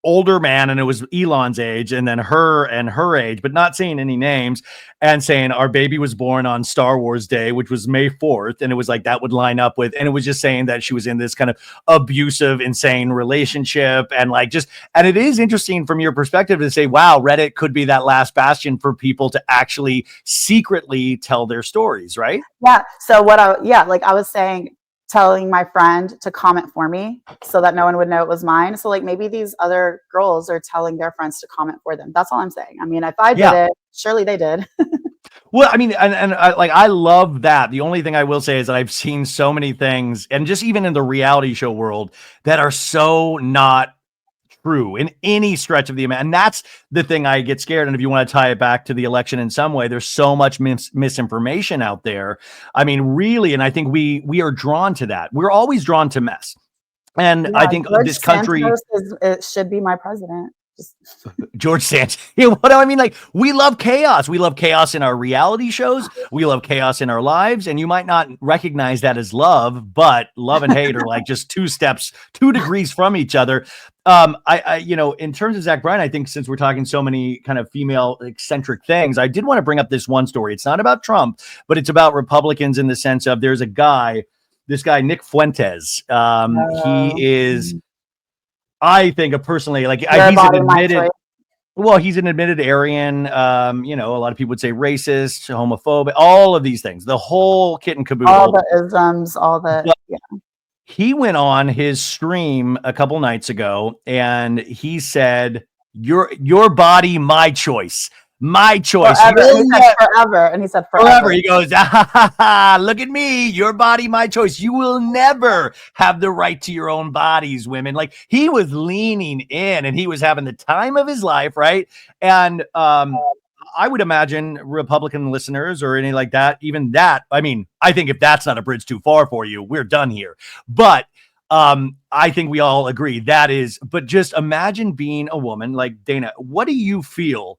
older man, and it was Elon's age, and then her age, but not saying any names, and saying our baby was born on Star Wars Day, which was May 4th, and it was like that would line up with, and it was just saying that she was in this kind of abusive, insane relationship, and like just, and it is interesting from your perspective to say, wow, Reddit could be that last bastion for people to actually secretly tell their stories, right? Yeah. So I was saying, telling my friend to comment for me so that no one would know it was mine. So like maybe these other girls are telling their friends to comment for them. That's all I'm saying. I mean, if I did it, surely they did. Well, I mean, and I love that. The only thing I will say is that I've seen so many things, and just even in the reality show world, that are so not true in any stretch of the amount. And that's the thing I get scared. And if you want to tie it back to the election in some way, there's so much misinformation out there. I mean, really, and I think we are drawn to that. We're always drawn to mess. And I think this country it should be my president. George Santos. What do I mean? Like, we love chaos. We love chaos in our reality shows. We love chaos in our lives. And you might not recognize that as love, but love and hate are like just 2 degrees from each other. In terms of Zack Bryan, I think since we're talking so many kind of female eccentric things, I did want to bring up this one story. It's not about Trump, but it's about Republicans in the sense of there's this guy, Nick Fuentes. He is, I think personally, like he's an admitted Aryan. A lot of people would say racist, homophobic, all of these things, the whole kit and caboodle, all the isms, all the. He went on his stream a couple nights ago and he said, "Your body, my choice." My choice. Forever. And he said forever. He goes, look at me. Your body, my choice. You will never have the right to your own bodies, women. Like he was leaning in and he was having the time of his life. Right. And I would imagine Republican listeners or any like that, even that, I mean, I think if that's not a bridge too far for you, we're done here. But I think we all agree that is, but just imagine being a woman like Dana. What do you feel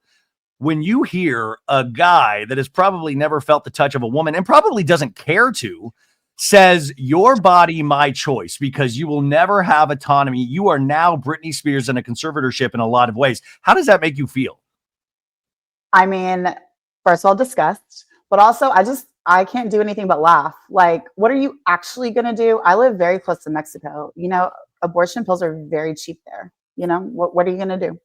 when you hear a guy that has probably never felt the touch of a woman and probably doesn't care to says, your body, my choice, because you will never have autonomy. You are now Britney Spears in a conservatorship in a lot of ways. How does that make you feel? I mean, first of all, disgust, but also I can't do anything but laugh. Like, what are you actually going to do? I live very close to Mexico. You know, abortion pills are very cheap there. You know, what are you going to do?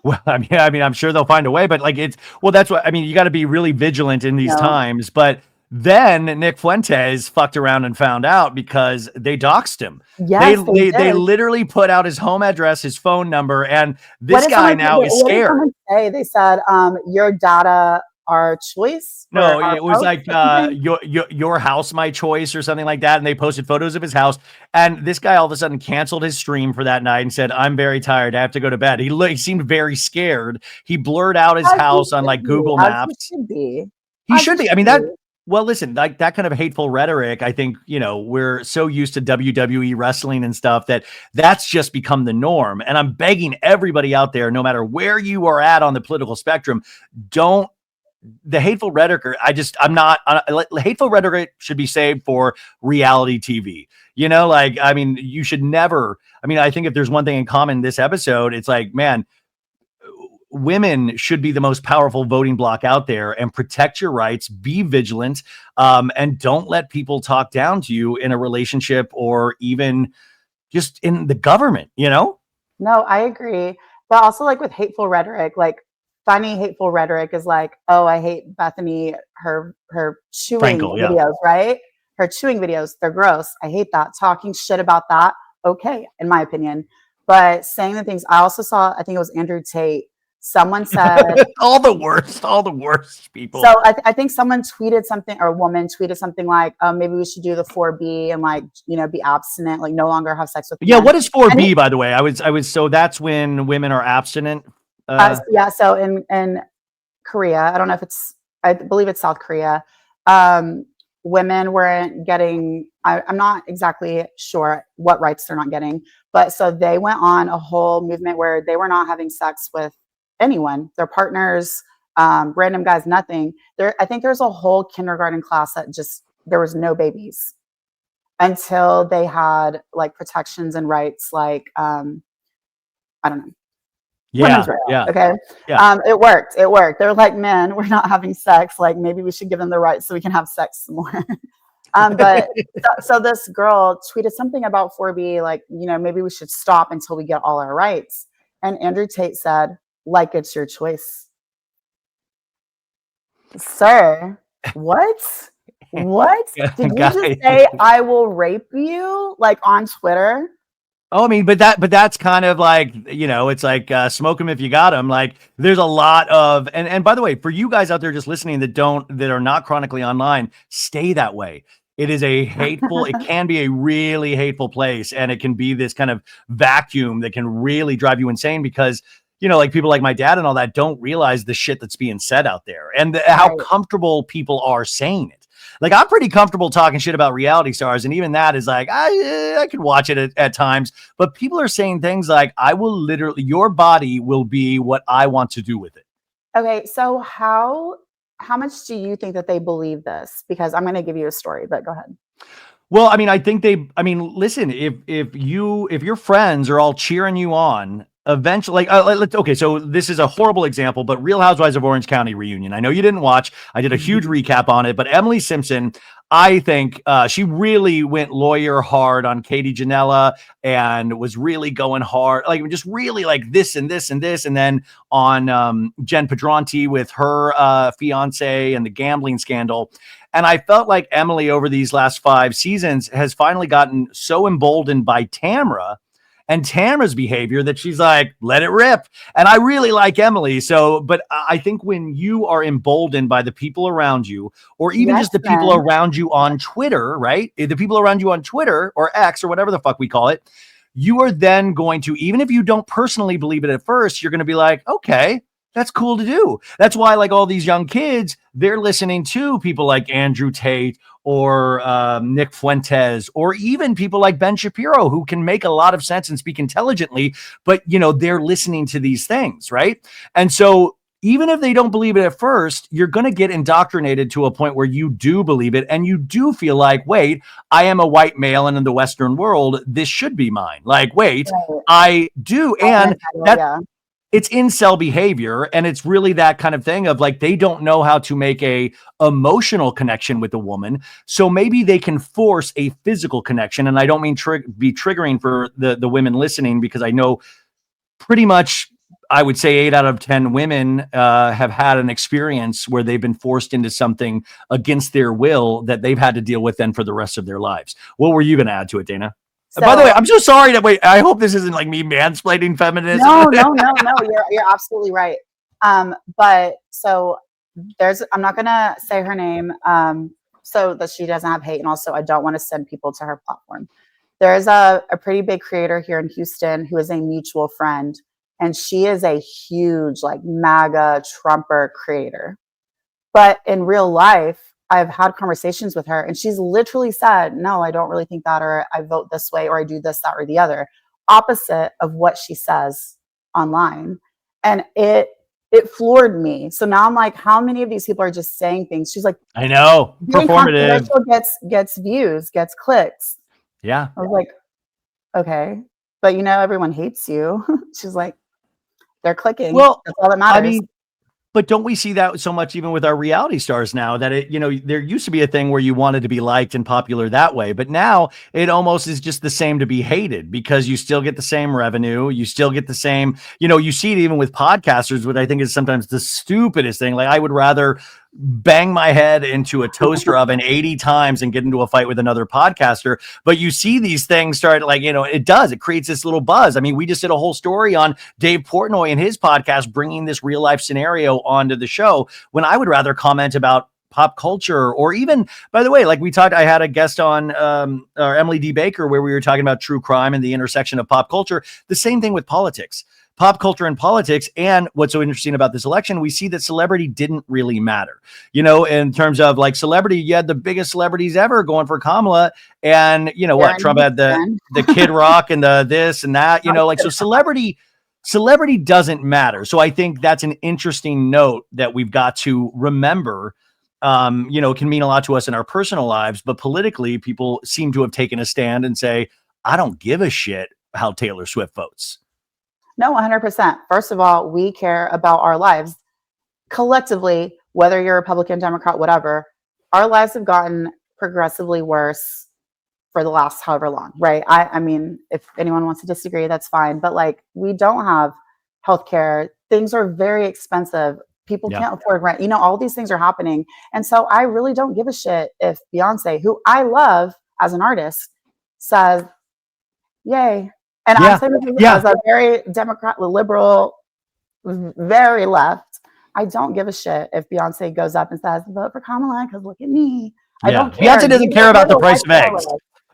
Well, I mean, I'm sure they'll find a way, but like that's what I mean. You got to be really vigilant in these times. But then Nick Fuentes fucked around and found out because they doxed him. Yes, they literally put out his home address, his phone number, and this guy now is scared. What did someone say? They said, your data, our choice. No, it was like your house, my choice, or something like that. And they posted photos of his house. And this guy all of a sudden canceled his stream for that night and said, "I'm very tired. I have to go to bed." He seemed very scared. He blurred out his house on like Google Maps. He should be. I mean, well, listen, like that kind of hateful rhetoric, I think, you know, we're so used to WWE wrestling and stuff that's just become the norm. And I'm begging everybody out there, no matter where you are at on the political spectrum, the hateful rhetoric, hateful rhetoric should be saved for reality TV. You know, like, I mean, you should never, I mean, I think if there's one thing in common in this episode, it's like, man, women should be the most powerful voting bloc out there, and protect your rights, be vigilant, and don't let people talk down to you in a relationship or even just in the government, you know? No, I agree. But also like with hateful rhetoric, like funny hateful rhetoric is like, oh, I hate Bethany, her chewing videos, right? Her chewing videos, they're gross. I hate that. Talking shit about that, okay, in my opinion. But saying the things, I also saw, I think it was Andrew Tate. Someone said all the worst people. So I think someone tweeted something, or a woman tweeted something like, maybe we should do the 4B and like, you know, be abstinent, like no longer have sex with men. What is 4B, by the way? I was so that's when women are abstinent. So in Korea, I don't know if I believe it's South Korea. Women weren't getting, I'm not exactly sure what rights they're not getting, but so they went on a whole movement where they were not having sex with anyone, their partners, random guys, nothing. I think there's a whole kindergarten class that there was no babies until they had like protections and rights, like, I don't know. Yeah. Okay. Yeah. It worked. They're like, man, we're not having sex. Like maybe we should give them the rights so we can have sex some more. But so this girl tweeted something about 4B, like, you know, maybe we should stop until we get all our rights. And Andrew Tate said, like, it's your choice. Sir, what? Did you just say I will rape you, like, on Twitter? Oh, I mean, but that's kind of like, you know, it's like smoke them if you got them. Like there's a lot of, and by the way, for you guys out there just listening that are not chronically online, stay that way. It is a hateful, it can be a really hateful place, and it can be this kind of vacuum that can really drive you insane because, you know, like people like my dad and all that don't realize the shit that's being said out there and how comfortable people are saying it. Like I'm pretty comfortable talking shit about reality stars, and even that is like I could watch it at times. But people are saying things like, "I will literally, your body will be what I want to do with it." Okay, so how much do you think that they believe this? Because I'm going to give you a story, but go ahead. Well, I mean, listen, if your friends are all cheering you on. Eventually, okay, so this is a horrible example, but Real Housewives of Orange County reunion. I know you didn't watch. I did a huge recap on it, but Emily Simpson, I think she really went lawyer hard on Katie Janela and was really going hard, like just really like this and this and this, and then on Jen Pedronti with her fiance and the gambling scandal. And I felt like Emily over these last 5 seasons has finally gotten so emboldened by Tamra and Tamara's behavior that she's like, let it rip. And I really like Emily. So, but I think when you are emboldened by the people around you, or even just the people around you on Twitter, right? The people around you on Twitter or X or whatever the fuck we call it, you are then going to, even if you don't personally believe it at first, you're going to be like, okay, That's cool to do. That's why, like, all these young kids, they're listening to people like Andrew Tate or Nick Fuentes, or even people like Ben Shapiro, who can make a lot of sense and speak intelligently, but, they're listening to these things, right? And so even if they don't believe it at first, you're going to get indoctrinated to a point where you do believe it, and you do feel like, wait, I am a white male, and in the Western world, this should be mine. Like, wait, Right. I do. And that Yeah. it's incel behavior, and it's really that kind of thing of like, they don't know how to make a emotional connection with a woman, so maybe they can force a physical connection. And I don't mean be triggering for the women listening, because I know pretty much, I would say 8 out of 10 women have had an experience where they've been forced into something against their will that they've had to deal with then for the rest of their lives. What were you going to add to it, Dana? So, by the way, I'm so sorry that I hope this isn't like me mansplaining feminism. No. You're absolutely right. But so I'm not gonna say her name, so that she doesn't have hate, and also I don't want to send people to her platform. There's a pretty big creator here in Houston who is a mutual friend, and she is a huge, like, MAGA Trumper creator. But in real life, I've had conversations with her, and she's literally said, no, I don't really think that, or I vote this way, or I do this, that, or the other, opposite of what she says online. And it floored me. So now I'm like, how many of these people are just saying things? She's like, I know, performative, gets views, gets clicks. Yeah. I was like, okay, but everyone hates you. She's like, they're clicking. Well, that's all that matters. I mean, but don't we see that so much even with our reality stars now, that there used to be a thing where you wanted to be liked and popular that way, but now it almost is just the same to be hated, because you still get the same revenue. You still get the same, you see it even with podcasters, which I think is sometimes the stupidest thing. Like, I would rather bang my head into a toaster oven 80 times and get into a fight with another podcaster. But you see these things start, like, it creates this little buzz. I mean, we just did a whole story on Dave Portnoy and his podcast, bringing this real life scenario onto the show, when I would rather comment about pop culture. Or even, by the way, like we talked, I had a guest on Emily D. Baker, where we were talking about true crime and the intersection of pop culture. The same thing with politics. Pop culture and politics. And what's so interesting about this election, we see that celebrity didn't really matter, in terms of, like, celebrity. You had the biggest celebrities ever going for Kamala, and what, Trump had the Kid Rock and the this and that, so celebrity doesn't matter. So I think that's an interesting note that we've got to remember. It can mean a lot to us in our personal lives, but politically, people seem to have taken a stand and say, I don't give a shit how Taylor Swift votes. No, 100%. First of all, we care about our lives collectively, whether you're Republican, Democrat, whatever. Our lives have gotten progressively worse for the last however long, right? I mean, if anyone wants to disagree, that's fine. But, like, we don't have healthcare. Things are very expensive. People can't afford rent. All these things are happening. And so I really don't give a shit if Beyonce, who I love as an artist, says, yay. And I'm saying this as a very Democrat, liberal, very left. I don't give a shit if Beyonce goes up and says, vote for Kamala because look at me. I don't care. Beyonce doesn't care about the price of eggs.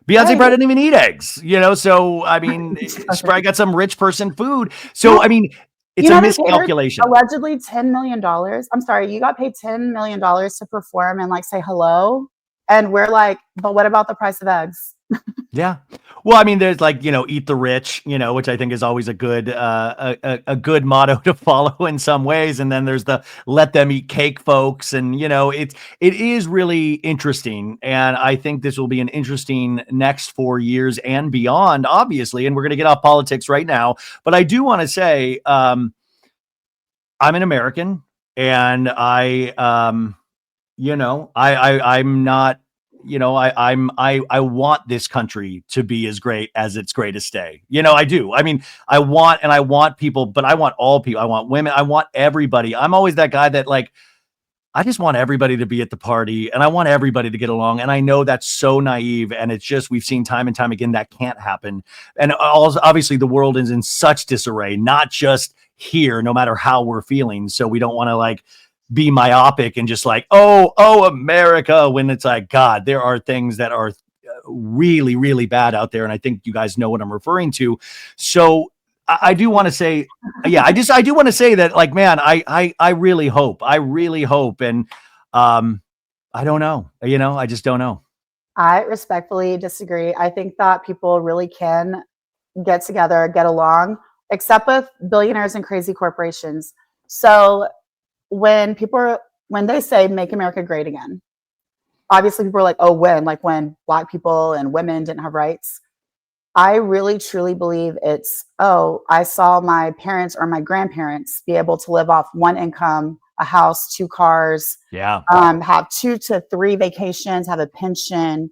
Beyonce probably didn't even eat eggs, so, I mean, she probably got some rich person food. So, I mean, it's a miscalculation. Allegedly $10 million. I'm sorry, you got paid $10 million to perform and, like, say hello. And we're like, but what about the price of eggs? Yeah. Well, I mean, there's, like, eat the rich, which I think is always a good good motto to follow in some ways. And then there's the let them eat cake folks. And, it is really interesting. And I think this will be an interesting next 4 years and beyond, obviously. And we're going to get off politics right now. But I do want to say, I'm an American, and I'm not, I want this country to be as great as its greatest day. I do. I mean, I want people, but I want all people. I want women. I want everybody. I'm always that guy that, like, I just want everybody to be at the party, and I want everybody to get along. And I know that's so naive, and it's just, we've seen time and time again that can't happen. And also, obviously, the world is in such disarray, not just here, no matter how we're feeling. So we don't want to, like, be myopic and just like, oh, America, when it's like, God, there are things that are really, really bad out there. And I think you guys know what I'm referring to. So I do want to say, yeah, I do want to say that, like, man, I really hope, and I don't know, I just don't know. I respectfully disagree. I think that people really can get together, get along, except with billionaires and crazy corporations. So when they say make America great again, obviously people are like, oh, like when Black people and women didn't have rights. I really truly believe it's, oh, I saw my parents or my grandparents be able to live off one income, a house, 2 cars, Yeah. Have 2 to 3 vacations, have a pension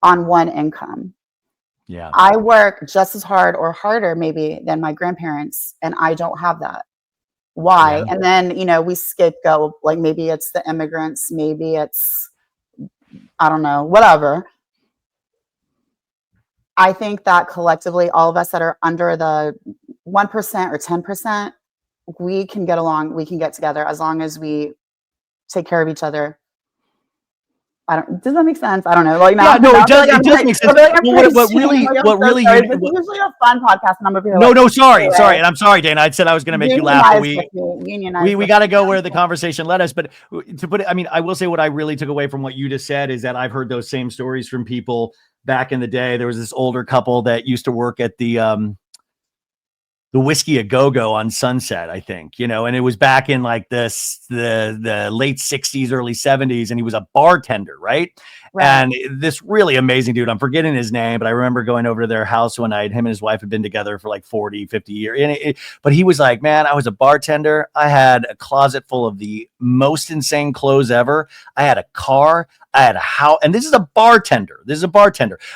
on one income. Yeah. I work just as hard or harder maybe than my grandparents, and I don't have that. Why? Yeah. And then, we scapegoat, like maybe it's the immigrants, maybe it's, I don't know, whatever. I think that collectively, all of us that are under the 1% or 10%, we can get along, we can get together as long as we take care of each other. Does that make sense? I don't know. Like, yeah, no, it does. Like, it does make sense. What really, it's usually a fun podcast, and I'm over here. No, sorry, and I'm sorry, Dana. I said I was going to make you laugh. But we got to go where the conversation led us. But to put it, I mean, I will say what I really took away from what you just said is that I've heard those same stories from people back in the day. There was this older couple that used to work at the Whiskey A Go-Go on Sunset, I think, and it was back in like the late 60s, early 70s, and he was a bartender, right? And this really amazing dude, I'm forgetting his name, but I remember going over to their house one night. Him and his wife had been together for like 40, 50 years. But he was like, man, I was a bartender. I had a closet full of the most insane clothes ever. I had a car. I had a house, and this is a bartender.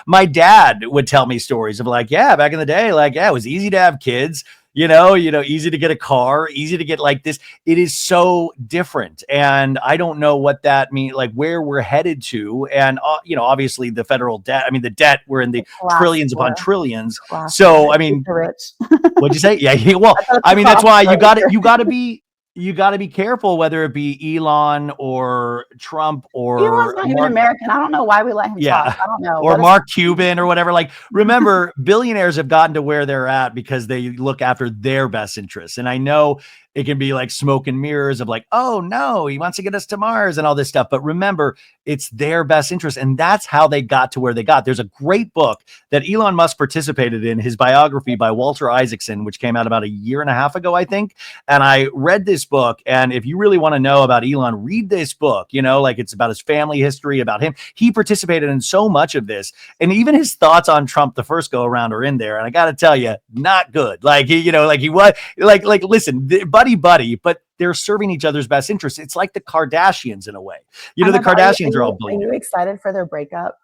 My dad would tell me stories of like, yeah, back in the day, like, yeah, it was easy to have kids, easy to get a car, easy to get like this. It is so different. And I don't know what that means, like where we're headed to. And, obviously the federal debt, I mean, the debt, we're in the trillions upon trillions. So, I mean, what'd you say? Yeah. Well, I mean, that's why you got to be careful, whether it be Elon or Trump or Elon's not even American. I don't know why we let him talk. I don't know. Or Mark Cuban or whatever. Like, remember, billionaires have gotten to where they're at because they look after their best interests. And I know it can be like smoke and mirrors of like, oh no, he wants to get us to Mars and all this stuff. But remember, it's their best interest. And that's how they got to where they got. There's a great book that Elon Musk participated in, his biography by Walter Isaacson, which came out about a year and a half ago, I think. And I read this book. And if you really want to know about Elon, read this book, like it's about his family history, about him. He participated in so much of this. And even his thoughts on Trump the first go around are in there. And I got to tell you, not good. Like, he was like, listen, buddy, but they're serving each other's best interests. It's like the Kardashians in a way. The Kardashians are all billionaires. Are you excited for their breakup?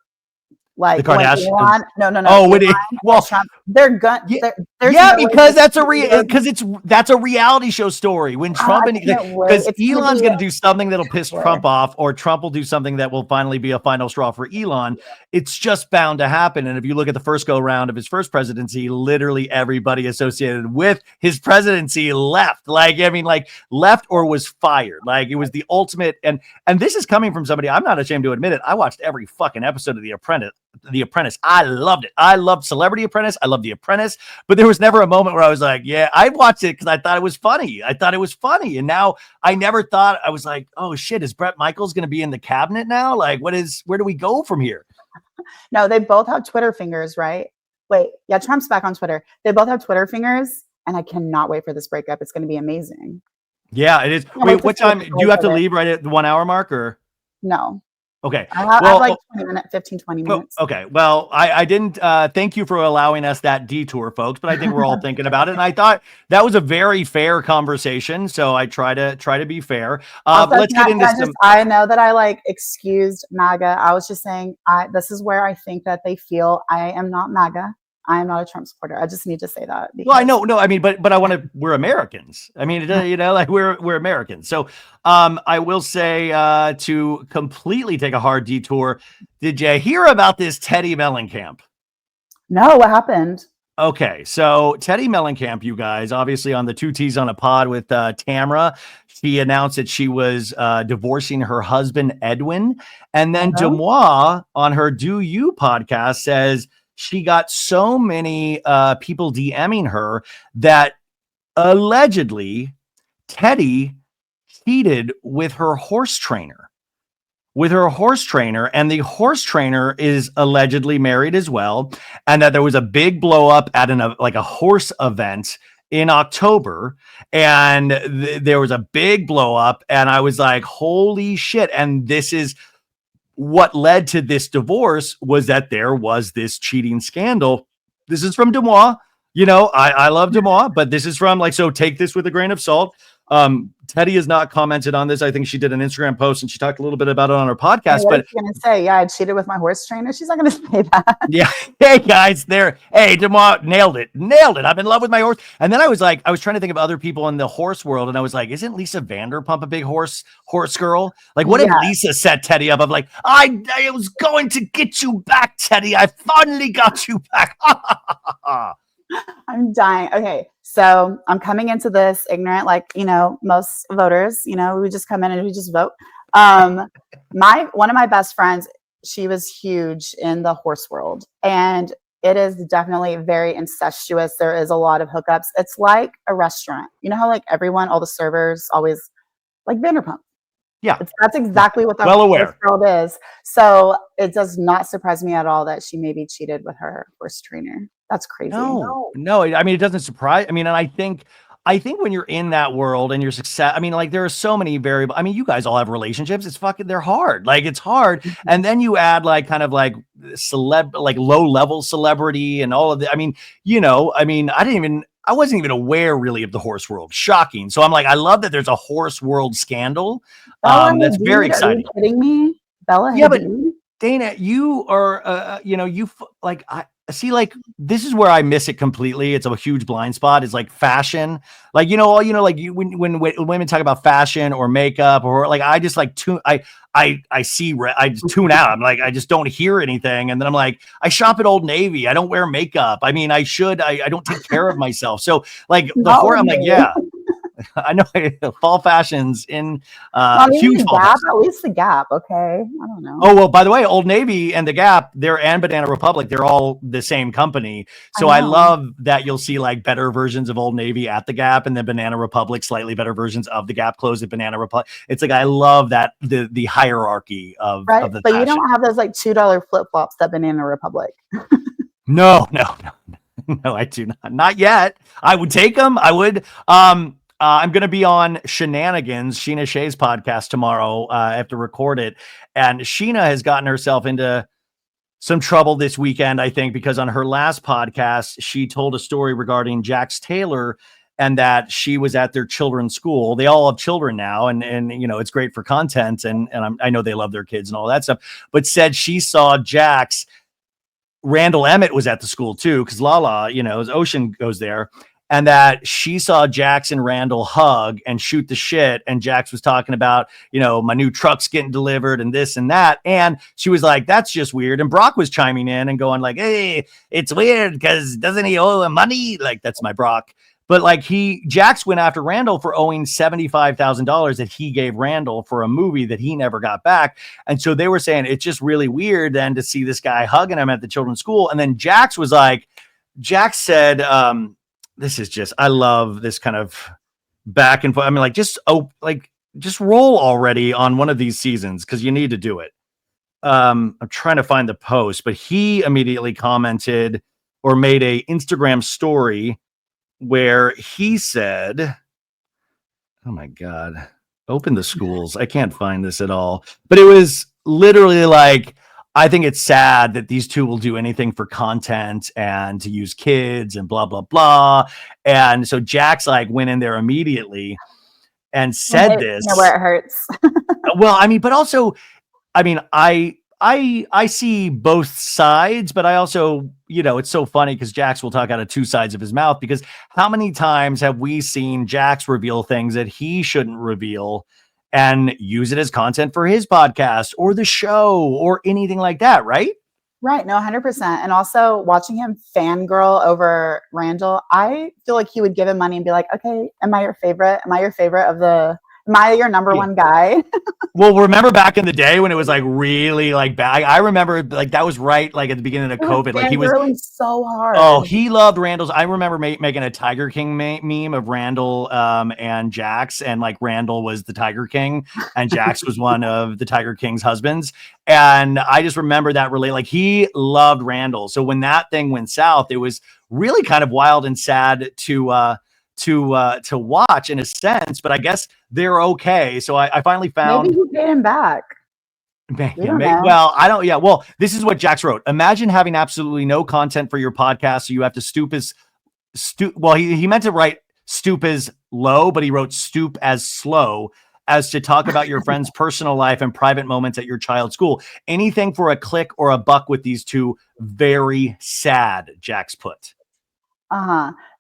Like the Kardashians? No. Oh, Trump, they're gun. Because that's a reality show story. When Trump because Elon's going to do something that'll piss Trump off, or Trump will do something that will finally be a final straw for Elon. It's just bound to happen. And if you look at the first go round of his first presidency, literally everybody associated with his presidency left. Left or was fired. Like, it was the ultimate. And this is coming from somebody, I'm not ashamed to admit it. I watched every fucking episode of The Apprentice. I loved it. I loved Celebrity Apprentice. I loved The Apprentice, but there was never a moment where I was like, yeah, I watched it because I thought it was funny. And now I never thought, I was like, oh shit, is Bret Michaels going to be in the cabinet now? Like, where do we go from here? No, they both have Twitter fingers, right? Wait, yeah, Trump's back on Twitter. They both have Twitter fingers, and I cannot wait for this breakup. It's going to be amazing. Yeah, it is. Wait, what time do you have to leave right at the 1 hour mark, or? No. Okay. I have like 20 minutes. Okay. Well, I didn't thank you for allowing us that detour, folks, but I think we're all thinking about it. And I thought that was a very fair conversation. So I try to be fair. Let's get into some. I know that I excused MAGA. I was just saying, this is where I think that they feel I am not MAGA. I am not a Trump supporter. I just need to say that. Well, I know. No, I mean, but we're Americans. I mean, we're Americans. So I will say to completely take a hard detour, did you hear about this Teddi Mellencamp? No, what happened? Okay, so Teddi Mellencamp, you guys, obviously on the Two T's on a Pod with Tamra, she announced that she was divorcing her husband, Edwin. And then Demois on her Do You podcast says she got so many people DMing her that allegedly Teddy cheated with her horse trainer. And the horse trainer is allegedly married as well, and that there was a big blow up at a horse event in October, and there was a big blow up, and I was like, holy shit. And this is what led to this divorce, was that there was this cheating scandal. This is from Demois. I love Demois, but this is from so take this with a grain of salt. Teddy has not commented on this. I think she did an Instagram post and she talked a little bit about it on her podcast. Hey, what is she gonna say? Yeah, I cheated with my horse trainer. She's not gonna say that. Yeah. Hey guys, hey, Demois nailed it. I'm in love with my horse. And then I was trying to think of other people in the horse world, and I was like, isn't Lisa Vanderpump a big horse girl? Like, what if Lisa set Teddy up? I'm like, I was going to get you back, Teddy. I finally got you back. I'm dying. Okay, so I'm coming into this ignorant, most voters. We just come in and we just vote. One of my best friends, she was huge in the horse world, and it is definitely very incestuous. There is a lot of hookups. It's like a restaurant. You know how all the servers always like Vanderpump. Yeah, that's exactly what the horse world is. So it does not surprise me at all that she maybe cheated with her horse trainer. That's crazy. No. I mean, it doesn't surprise. I mean, and I think when you're in that world and you're success, I mean, there are so many variables. I mean, you guys all have relationships. They're hard. It's hard. Mm-hmm. And then you add low level celebrity and all of that. I mean, I wasn't even aware really of the horse world. Shocking. So I'm like, I love that there's a horse world scandal. That's very exciting. Are you kidding me? Bella? Yeah, but Dana, you are, this is where I miss it completely. It's a huge blind spot. It's fashion, when women talk about fashion or makeup or I just I just tune out. I'm like, I just don't hear anything. And then I'm like, I shop at Old Navy. I don't wear makeup. I mean, I don't take care of myself. So before I'm like, yeah. I know fall fashions in huge Gap, at least the Gap. Okay, I don't know. Oh well, by the way, Old Navy and the Gap, and Banana Republic, they're all the same company. So I love that you'll see better versions of Old Navy at the Gap, and then Banana Republic, slightly better versions of the Gap clothes at Banana Republic. It's I love that the hierarchy of right. Of the but fashion. You don't have those $2 flip flops at Banana Republic. No, I do not yet. I would take them. I would. I'm going to be on Sheena Shay's podcast tomorrow. I have to record it. And Sheena has gotten herself into some trouble this weekend, I think, because on her last podcast, she told a story regarding Jax Taylor and that she was at their children's school. They all have children now, and it's great for content. And I know they love their kids and all that stuff, but said she saw Jax. Randall Emmett was at the school too, because Lala, Ocean goes there. And that she saw Jax and Randall hug and shoot the shit. And Jax was talking about, my new truck's getting delivered and this and that. And she was like, that's just weird. And Brock was chiming in and going hey, it's weird because doesn't he owe him money? That's my Brock. But Jax went after Randall for owing $75,000 that he gave Randall for a movie that he never got back. And so they were saying it's just really weird then to see this guy hugging him at the children's school. And then Jax said, this is just, I love this kind of back and forth. I mean, just roll already on one of these seasons because you need to do it. I'm trying to find the post, but he immediately commented or made a Instagram story where he said, oh my God, open the schools. I can't find this at all, but it was literally I think it's sad that these two will do anything for content and to use kids and blah, blah, blah. And so Jax went in there immediately and said this. Where it hurts. Well, I mean, but also, I mean, I see both sides, but I also, it's so funny because Jax will talk out of two sides of his mouth, because how many times have we seen Jax reveal things that he shouldn't reveal and use it as content for his podcast or the show or anything like that, right? Right. No, 100%. And also watching him fangirl over Randall, I feel like he would give him money and be like, okay, am I your favorite? Am I your favorite of the Am I your number one guy? Well, remember back in the day when it was like really like bad? I remember like that was right like at the beginning of COVID. Like he was so hard. Oh, he loved Randall's. I remember making a Tiger King meme of Randall and Jax, and like Randall was the Tiger King, and Jax was one of the Tiger King's husbands. And I just remember that really like he loved Randall. So when that thing went south, it was really kind of wild and sad to watch in a sense. But I guess they're okay. So I finally found maybe you paid him back. Well, I don't. Yeah. Well, this is what Jax wrote. Imagine having absolutely no content for your podcast, so you have to stoop as Well, he meant to write stoop as low, but he wrote stoop as slow as to talk about your friend's personal life and private moments at your child's school. Anything for a click or a buck with these two. Very sad. Jax put.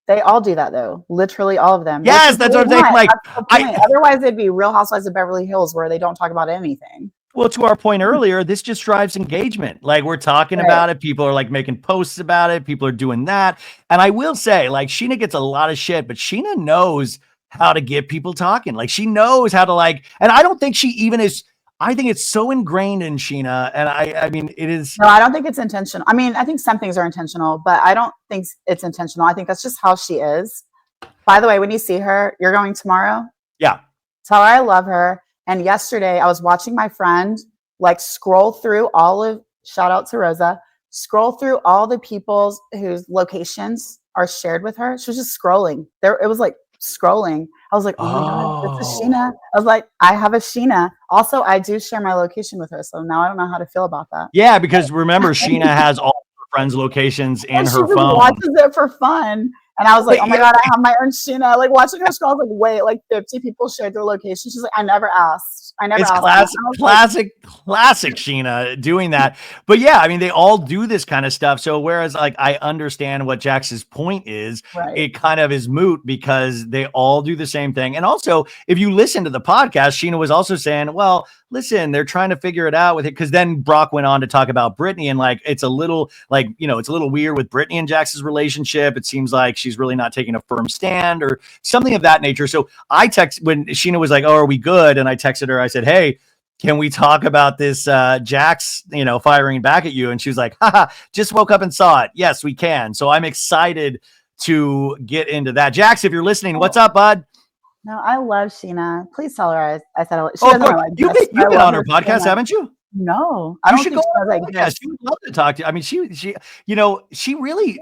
They all do that though. Literally all of them. Yes, that's what I'm saying. Like, otherwise it'd be Real Housewives of Beverly Hills where they don't talk about anything. Well, to our point earlier, this just drives engagement. Like we're talking about it. People are like making posts about it. People are doing that. And I will say, like, Sheena gets a lot of shit, but Sheena knows how to get people talking. Like she knows how to and I don't think she even is. I think it's so ingrained in Sheena. And I mean, it is. No, I don't think it's intentional. I mean, I think some things are intentional, but I don't think it's intentional. I think that's just how she is. By the way, when you see her, you're going tomorrow. Yeah. Tell her I love her. And yesterday I was watching my friend like scroll through shout out to Rosa, scroll through all the people whose locations are shared with her. She was just scrolling there. It was like scrolling. I was like, oh my God, this is Sheena. I was like, I have a Sheena. Also, I do share my location with her. So now I don't know how to feel about that. Yeah, because remember, Sheena has all her friends' locations in her phone. Watches it for fun. And I was like, oh my God, I have my own Sheena. Like watching her scroll, I was like, wait, like 50 people shared their location. She's like, I never asked. It's classic Sheena doing that. But yeah, I mean, they all do this kind of stuff. So whereas like I understand what Jax's point is, it kind of is moot because they all do the same thing. And also, if you listen to the podcast, Sheena was also saying, well, listen, they're trying to figure it out with it. Because then Brock went on to talk about Britney and like it's a little like, it's a little weird with Britney and Jax's relationship. It seems like she's really not taking a firm stand or something of that nature. So I when Sheena was like, oh, are we good? And I texted her, I said, hey, can we talk about this Jax, firing back at you? And she was like, haha, just woke up and saw it. Yes, we can. So I'm excited to get into that. Jax, if you're listening, what's up, bud? No, I love Sheena. Please tell her I said she you've been on her podcast, haven't you? No, I should go on her podcast. She would love to talk to you. I mean, she really,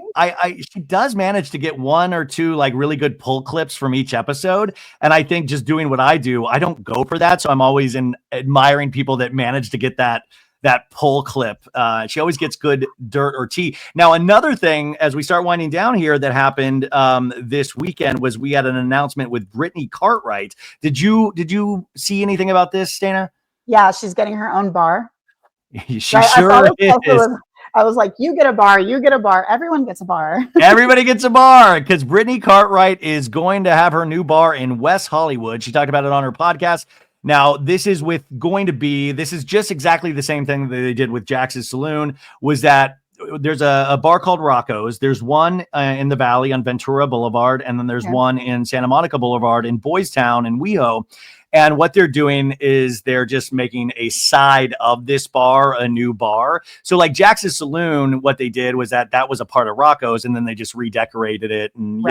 she does manage to get one or two like really good pull clips from each episode. And I think just doing what I do, I don't go for that. So I'm always admiring people that manage to get that pull clip. She always gets good dirt or tea. Now, another thing, as we start winding down here, that happened this weekend was we had an announcement with Britney Cartwright. Did you see anything about this, Dana? Yeah, she's getting her own bar. She sure is. I was like, you get a bar, you get a bar. Everyone gets a bar. Everybody gets a bar because Britney Cartwright is going to have her new bar in West Hollywood. She talked about it on her podcast. Now, this is just exactly the same thing that they did with Jax's Saloon, was that there's a bar called Rocco's. There's one in the Valley on Ventura Boulevard, and then there's one in Santa Monica Boulevard in Boys Town and WeHo. And what they're doing is they're just making a side of this bar a new bar. So like Jax's Saloon, what they did was that was a part of Rocco's, and then they just redecorated it and,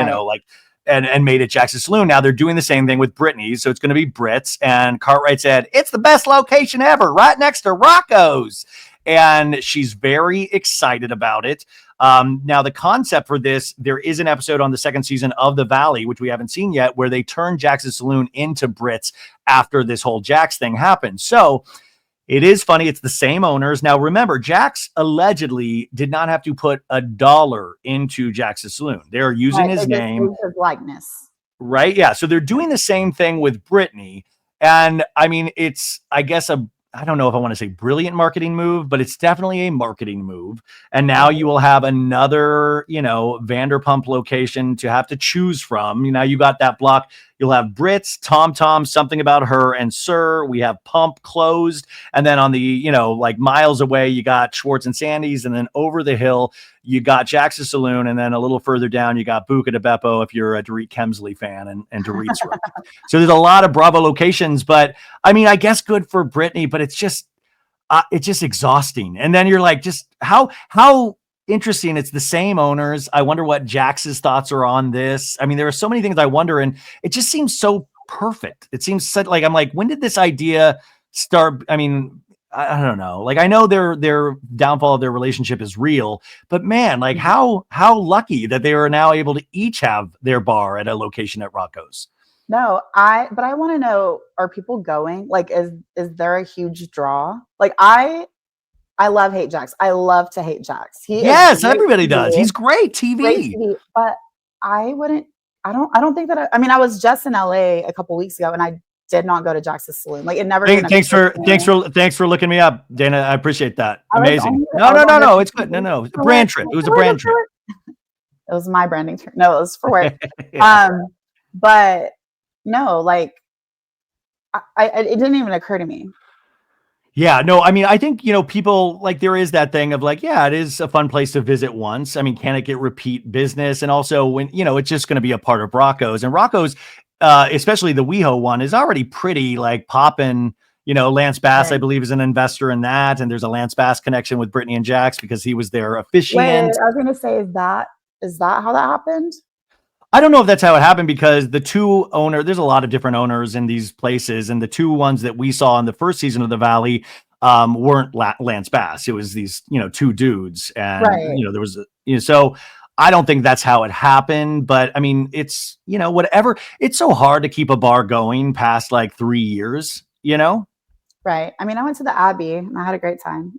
and made it Jax's Saloon. Now they're doing the same thing with Britney's. So it's going to be Brits. And Cartwright said, it's the best location ever, right next to Rocco's. And she's very excited about it. Now, the concept for this, there is an episode on the second season of The Valley, which we haven't seen yet, where they turn Jax's Saloon into Brits after this whole Jax thing happened. So it is funny. It's the same owners. Now, remember, Jax allegedly did not have to put $1 into Jax's Saloon. They're using his name. His likeness. Right? Yeah. So they're doing the same thing with Britney. And I mean, it's, I guess, I don't know if I want to say brilliant marketing move, but it's definitely a marketing move. And now you will have another, Vanderpump location to have to choose from. Now you got that block. You'll have Brits, Tom Tom, Something About Her, and Sir. We have Pump closed. And then on the, like miles away, you got Schwartz and Sandy's. And then over the hill, you got Jack's Saloon. And then a little further down, you got Buca de Beppo if you're a Dorit Kemsley fan and Dorit's Room. So there's a lot of Bravo locations. But I mean, I guess good for Britney, but it's just exhausting. And then you're like, just how interesting. It's the same owners. I wonder what Jax's thoughts are on this. I mean, there are so many things I wonder, and it just seems so perfect. It seems such like, I'm like, when did this idea start? I mean, I don't know. Like, I know their downfall of their relationship is real, but man, like how lucky that they are now able to each have their bar at a location at Rocco's. No, but I want to know, are people going? Like, is there a huge draw? Like, I hate Jax. I love to hate Jax. Yes, everybody does. He's great TV. But I don't think that I mean, I was just in LA a couple weeks ago and I did not go to Jax's Saloon. Like, it never. Thanks for looking me up, Dana. I appreciate that. Amazing. No. It's good. No. Brand trip. It was a brand trip. It was my branding trip. No, it was for work. Yeah. But no, like, it didn't even occur to me. Yeah, no, I mean, I think, people like, there is that thing of like, yeah, it is a fun place to visit once. I mean, can it get repeat business? And also when, it's just going to be a part of Rocco's, and Rocco's, especially the WeHo one, is already pretty like popping. Lance Bass, right. I believe, is an investor in that. And there's a Lance Bass connection with Britney and Jax because he was their officiant. Wait, I was going to say, is that how that happened? I don't know if that's how it happened, because the two there's a lot of different owners in these places. And the two ones that we saw in the first season of The Valley weren't Lance Bass. It was these, two dudes. And, right. There was, so I don't think that's how it happened. But I mean, it's, whatever. It's so hard to keep a bar going past like 3 years, Right. I mean, I went to the Abbey and I had a great time.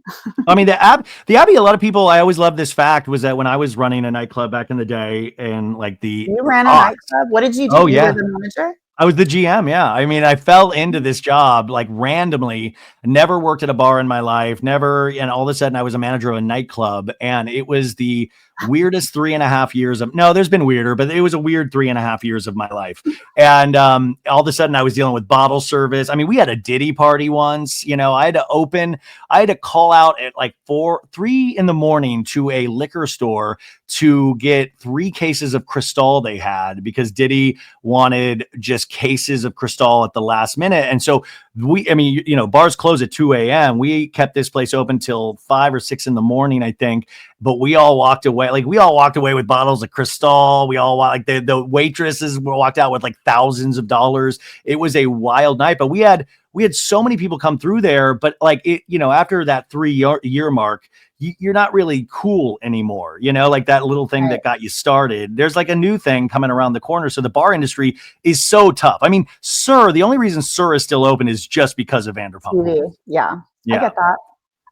I mean, the Abbey, a lot of people, I always love this fact, was that when I was running a nightclub back in the day, and like You ran a nightclub? What did you do? Oh, yeah. You were the manager? I was the GM. Yeah. I mean, I fell into this job like randomly, never worked at a bar in my life, and all of a sudden I was a manager of a nightclub, and it was the weirdest 3.5 years no, there's been weirder, but it was a weird 3.5 years of my life. And all of a sudden I was dealing with bottle service. I mean, we had a Diddy party once, I had to call out at like 3 a.m. to a liquor store to get 3 cases of Cristal they had, because Diddy wanted just cases of Cristal at the last minute. And so bars close at 2 a.m. We kept this place open till 5 or 6 in the morning, I think. But we all walked away. Like, we all walked away with bottles of Cristal. We all the waitresses walked out with like thousands of dollars. It was a wild night, but we had so many people come through there. But like, after that 3-year mark, you're not really cool anymore. Like that little thing that got you started. There's like a new thing coming around the corner. So the bar industry is so tough. I mean, the only reason Sir is still open is just because of Vanderpump. Yeah. I get that.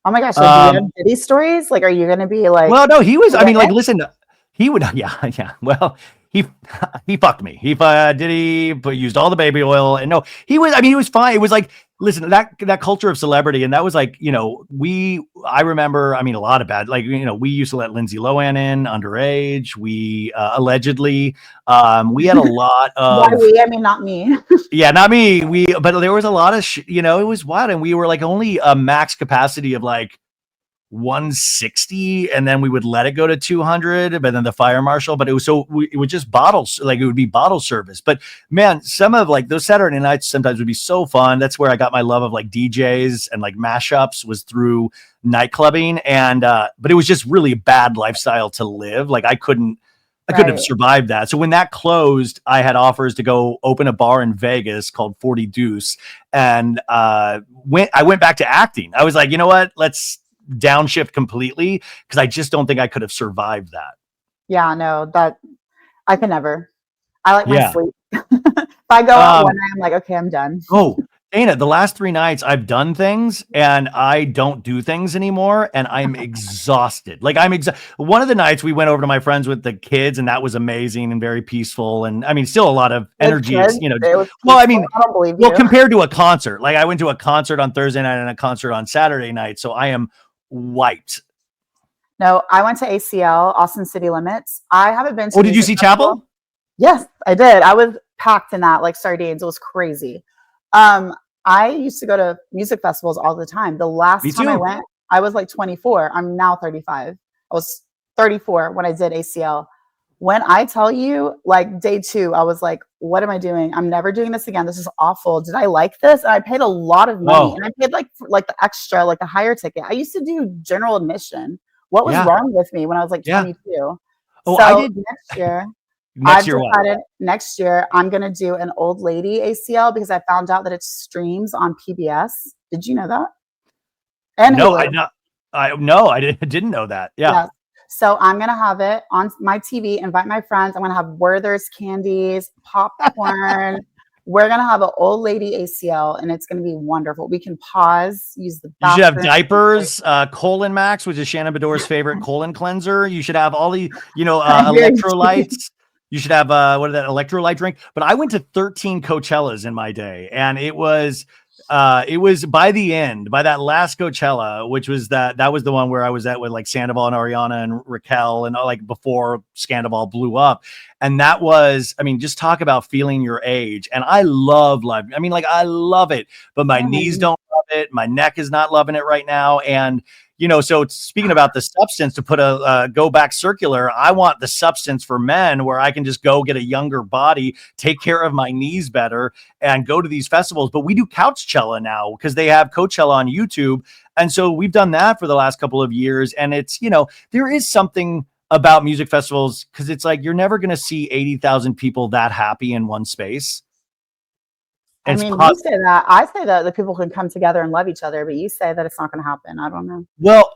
Oh my gosh. So do you have Diddy stories? Like, are you going to be like, well, no, he was, I mean, like, listen, he would, yeah. Well, he fucked me. He used all the baby oil, and no, he was fine. It was like, listen, that culture of celebrity. And that was like, I remember, I mean, a lot of bad, like, we used to let Lindsay Lohan in underage. We allegedly, we had a lot of, why we? I mean, not me. Yeah, not me. But there was a lot of, it was wild. And we were like only a max capacity of like 160, and then we would let it go to 200, but then the fire marshal, but it would just bottles, like it would be bottle service. But man, some of like those Saturday nights sometimes would be so fun. That's where I got my love of like DJs and like mashups, was through nightclubbing. And but it was just really a bad lifestyle to live. Like I couldn't have survived that. So when that closed, I had offers to go open a bar in Vegas called 40 Deuce. And I went back to acting. I was like, you know what, let's downshift completely, because I just don't think I could have survived that. Yeah, no, that I can never. I like my sleep. If I go out one night, I'm like, okay, I'm done. Oh, Dana, the last 3 nights I've done things and I don't do things anymore, and I'm exhausted. Like one of the nights we went over to my friends with the kids, and that was amazing and very peaceful. And I mean, still a lot of energy, well, I mean, compared to a concert, like I went to a concert on Thursday night and a concert on Saturday night. So I am wiped. No, I went to ACL, Austin City Limits. I haven't been to. Oh, did you see Chappell? Yes, I did. I was packed in that like sardines. It was crazy. I used to go to music festivals all the time. The last time I went, I was like 24. I'm now 35. I was 34 when I did ACL. When I tell you, like day 2, I was like, what am I doing? I'm never doing this again. This is awful. Did I like this? And I paid a lot of money. And I paid like the extra, like the higher ticket. I used to do general admission. What was wrong with me when I was like 22? Oh, so I did next year. Next year, what? Next year, I'm going to do an old lady ACL because I found out that it streams on PBS. Did you know that? And no, Hulu. I didn't know that. Yeah. So I'm going to have it on my TV, invite my friends. I'm going to have Werther's candies, popcorn. We're going to have an old lady ACL, and it's going to be wonderful. We can pause, use the bathroom. You should have diapers, Colon Max, which is Shannon Bedore's favorite colon cleanser. You should have all the, electrolytes. You should have electrolyte drink. But I went to 13 Coachellas in my day, and it was by the end, by that last Coachella, which was that was the one where I was at with like Sandoval and Ariana and Raquel and like before Sandoval blew up. And that was, I mean, just talk about feeling your age. And I love live. I mean, like, I love it, but my knees don't love it. My neck is not loving it right now. And, so speaking about the substance, to put a go back circular, I want the substance for men where I can just go get a younger body, take care of my knees better, and go to these festivals. But we do Couchchella now because they have Coachella on YouTube. And so we've done that for the last couple of years. And it's, there is something about music festivals because it's like you're never going to see 80,000 people that happy in one space. I mean, you say that. I say that the people can come together and love each other, but you say that it's not going to happen. I don't know. Well,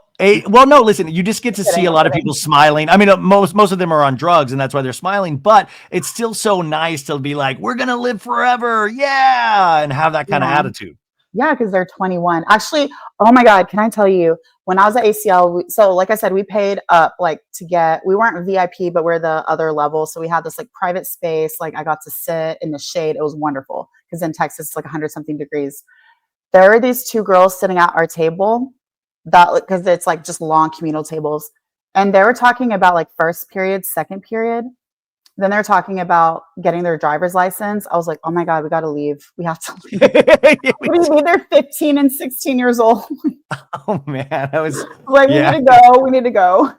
no, listen, you just get to see a lot of people smiling. I mean, most of them are on drugs and that's why they're smiling, but it's still so nice to be like, we're going to live forever. Yeah. And have that kind of attitude. Yeah, because they're 21. Actually, oh my God, can I tell you, when I was at ACL, so like I said, we paid up we weren't VIP, but we're the other level. So we had this like private space. Like I got to sit in the shade. It was wonderful because in Texas, it's like 100 something degrees. There were these 2 girls sitting at our table because it's like just long communal tables. And they were talking about like first period, second period. Then they're talking about getting their driver's license. I was like, oh my God, we got to leave. We have to leave. They're 15 and 16 years old. Oh man, that was like, we need to go. We need to go.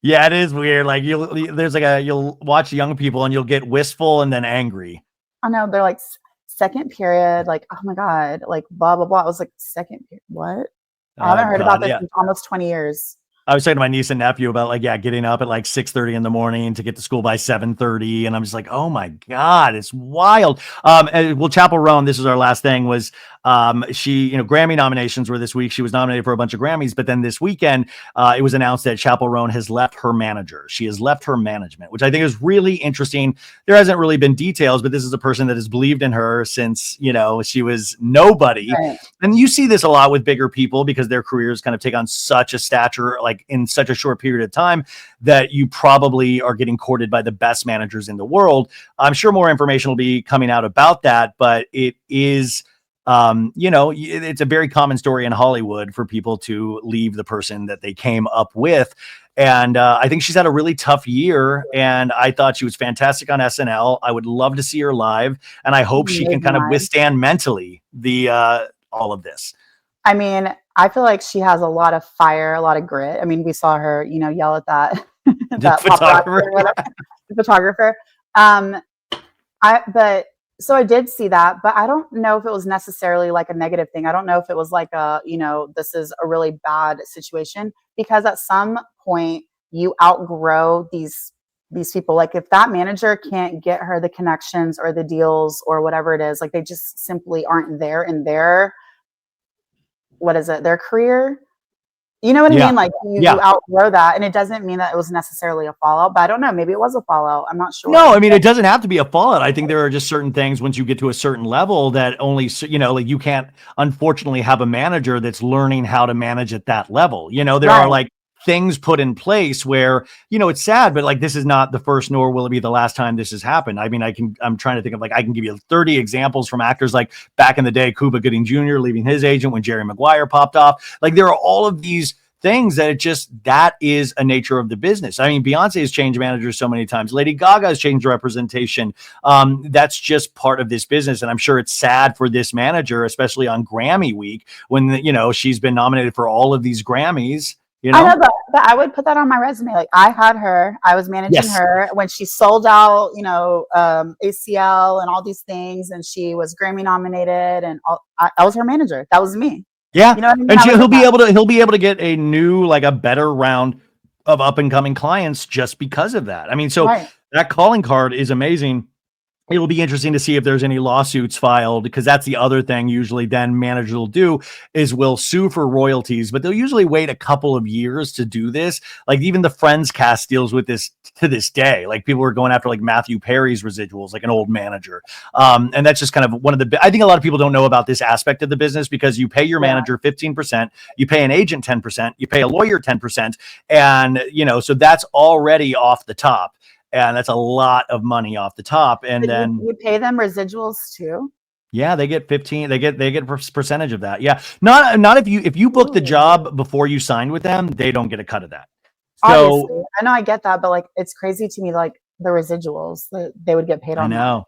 Yeah, it is weird. Like you'll watch young people and you'll get wistful and then angry. I know. They're like second period. Like, oh my God, like blah, blah, blah. I was like, second period. What? I haven't heard about this in almost 20 years. I was talking to my niece and nephew about getting up at like 6:30 in the morning to get to school by 7:30. And I'm just like, oh my God, it's wild. Chappell Roan, this is our last thing, was she, Grammy nominations were this week. She was nominated for a bunch of Grammys, but then this weekend, it was announced that Chappell Roan has left her manager. She has left her management, which I think is really interesting. There hasn't really been details, but this is a person that has believed in her since, she was nobody. Right. And you see this a lot with bigger people because their careers kind of take on such a stature, like in such a short period of time, that you probably are getting courted by the best managers in the world. I'm sure more information will be coming out about that, but it is, it's a very common story in Hollywood for people to leave the person that they came up with. And I think she's had a really tough year, and I thought she was fantastic on SNL. I would love to see her live, and I hope she can kind of withstand mentally all of this. I mean, I feel like she has a lot of fire, a lot of grit. I mean, we saw her, yell at that, photographer. So I did see that, but I don't know if it was necessarily like a negative thing. I don't know if it was like this is a really bad situation, because at some point you outgrow these people. Like if that manager can't get her the connections or the deals or whatever it is, like they just simply aren't there in their career. You know what I mean? Like you outgrow that, and it doesn't mean that it was necessarily a fallout, but I don't know. Maybe it was a fallout. I'm not sure. No, I mean, it doesn't have to be a fallout. I think there are just certain things once you get to a certain level that only, like you can't unfortunately have a manager that's learning how to manage at that level. There are like things put in place where, it's sad, but like, this is not the first, nor will it be the last time this has happened. I mean, I'm trying to think of I can give you 30 examples from actors like back in the day, Cuba Gooding Jr. leaving his agent when Jerry Maguire popped off. Like there are all of these things that that is a nature of the business. I mean, Beyonce has changed managers so many times. Lady Gaga has changed representation. That's just part of this business. And I'm sure it's sad for this manager, especially on Grammy week, when, she's been nominated for all of these Grammys. I know, but I would put that on my resume. Like, I was managing her when she sold out, ACL and all these things, and she was Grammy nominated, and I was her manager. That was me. Yeah, you know what I mean? And he'll be able to get a new, like a better round of up and coming clients just because of that. I mean, so that calling card is amazing. It'll be interesting to see if there's any lawsuits filed, because that's the other thing usually then managers will do is will sue for royalties, but they'll usually wait a couple of years to do this. Like even the Friends cast deals with this to this day. Like people are going after like Matthew Perry's residuals, like an old manager. And that's just kind of one of the, I think a lot of people don't know about this aspect of the business, because you pay your manager 15%, you pay an agent 10%, you pay a lawyer 10%. And, so that's already off the top. And that's a lot of money off the top. And then you pay them residuals too. Yeah, they get 15. They get a percentage of that. Yeah, not if you book the job before you signed with them, they don't get a cut of that. So obviously, I know I get that, but like it's crazy to me, like the residuals that they would get paid on. I know.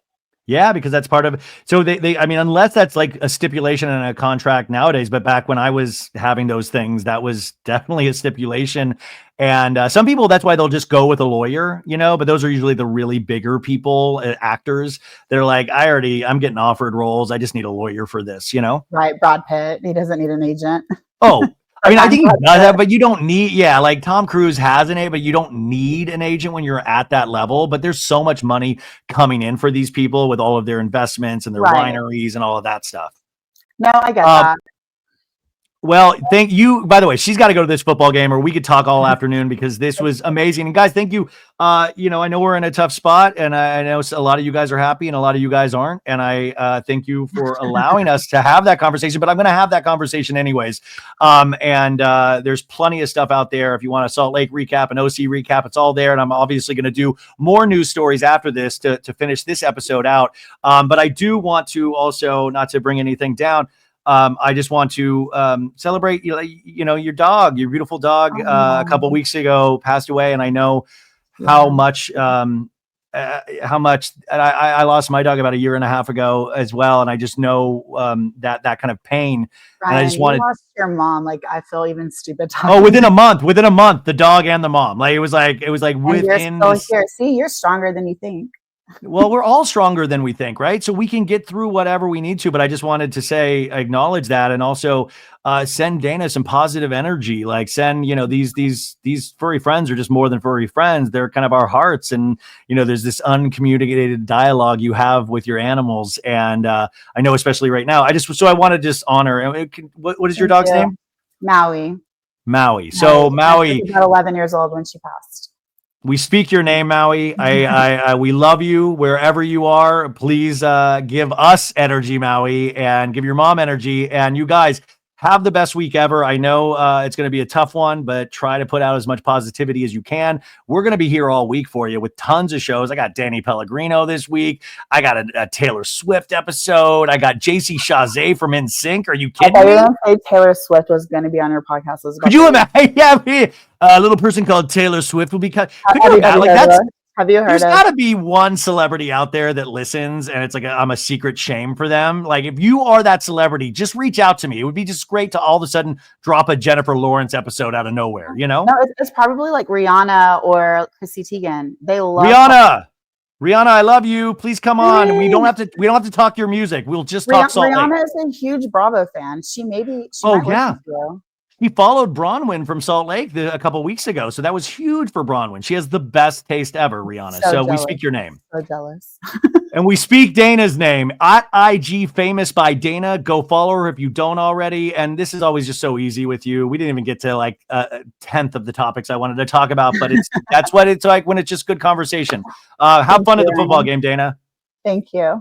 Yeah, because that's part of it. So they I mean, unless that's like a stipulation in a contract nowadays, but back when I was having those things, that was definitely a stipulation. And some people, that's why they'll just go with a lawyer, but those are usually the really bigger people, actors. They're like, I'm getting offered roles. I just need a lawyer for this, Right. Brad Pitt, he doesn't need an agent. Oh, I mean, I think he does that, but you don't need, like Tom Cruise has an agent, but you don't need an agent when you're at that level. But there's so much money coming in for these people with all of their investments and their wineries and all of that stuff. No, I get that. Well, thank you. By the way, she's got to go to this football game, or we could talk all afternoon, because this was amazing. And guys, thank you. I know we're in a tough spot, and I know a lot of you guys are happy and a lot of you guys aren't. And I thank you for allowing us to have that conversation, but I'm going to have that conversation anyways. And there's plenty of stuff out there. If you want a Salt Lake recap, an OC recap, it's all there. And I'm obviously going to do more news stories after this to finish this episode out. But I do want to also, not to bring anything down, I just want to celebrate, your dog, your beautiful dog, a couple of weeks ago passed away. And I know how much I lost my dog about 1.5 years ago as well. And I just know that kind of pain. Brian, and I just wanted, you lost your mom. Like, I feel even stupid talking. Oh, within a month, the dog and the mom, like, it was like within. You're still here. See, you're stronger than you think. Well, we're all stronger than we think, right? So we can get through whatever we need to. But I just wanted to acknowledge that, and also send Dana some positive energy. Like, send, these furry friends are just more than furry friends. They're kind of our hearts, and there's this uncommunicated dialogue you have with your animals. And I know, especially right now, I want to just honor. What is your dog's name? Maui. So Maui. She was about 11 years old when she passed. We speak your name, Maui. We love you wherever you are. Please give us energy, Maui, and give your mom energy. And you guys have the best week ever. I know it's going to be a tough one, but try to put out as much positivity as you can. We're going to be here all week for you with tons of shows. I got Danny Pellegrino this week. I got a Taylor Swift episode. I got JC Chazé from NSYNC. Are you kidding me? I didn't say Taylor Swift was going to be on your podcast. Could you imagine? Yeah, a little person called Taylor Swift will be cut. Could you imagine? Like, that's. Have you heard? There's got to be one celebrity out there that listens, and it's like I'm a secret shame for them. Like, if you are that celebrity, just reach out to me. It would be just great to all of a sudden drop a Jennifer Lawrence episode out of nowhere. No, it's probably like Rihanna or Chrissy Teigen. They love Rihanna, I love you. Please come on. We don't have to talk your music. We'll just talk Salt Lake. Rihanna is a huge Bravo fan. She might listen to you. He followed Bronwyn from Salt Lake a couple weeks ago. So that was huge for Bronwyn. She has the best taste ever, Rihanna. So we speak your name. So jealous. And we speak Dana's name at IG Famous by Dana. Go follow her if you don't already. And this is always just so easy with you. We didn't even get to like a tenth of the topics I wanted to talk about, but that's what it's like when it's just good conversation. Have fun at the football game, Dana. Thank you.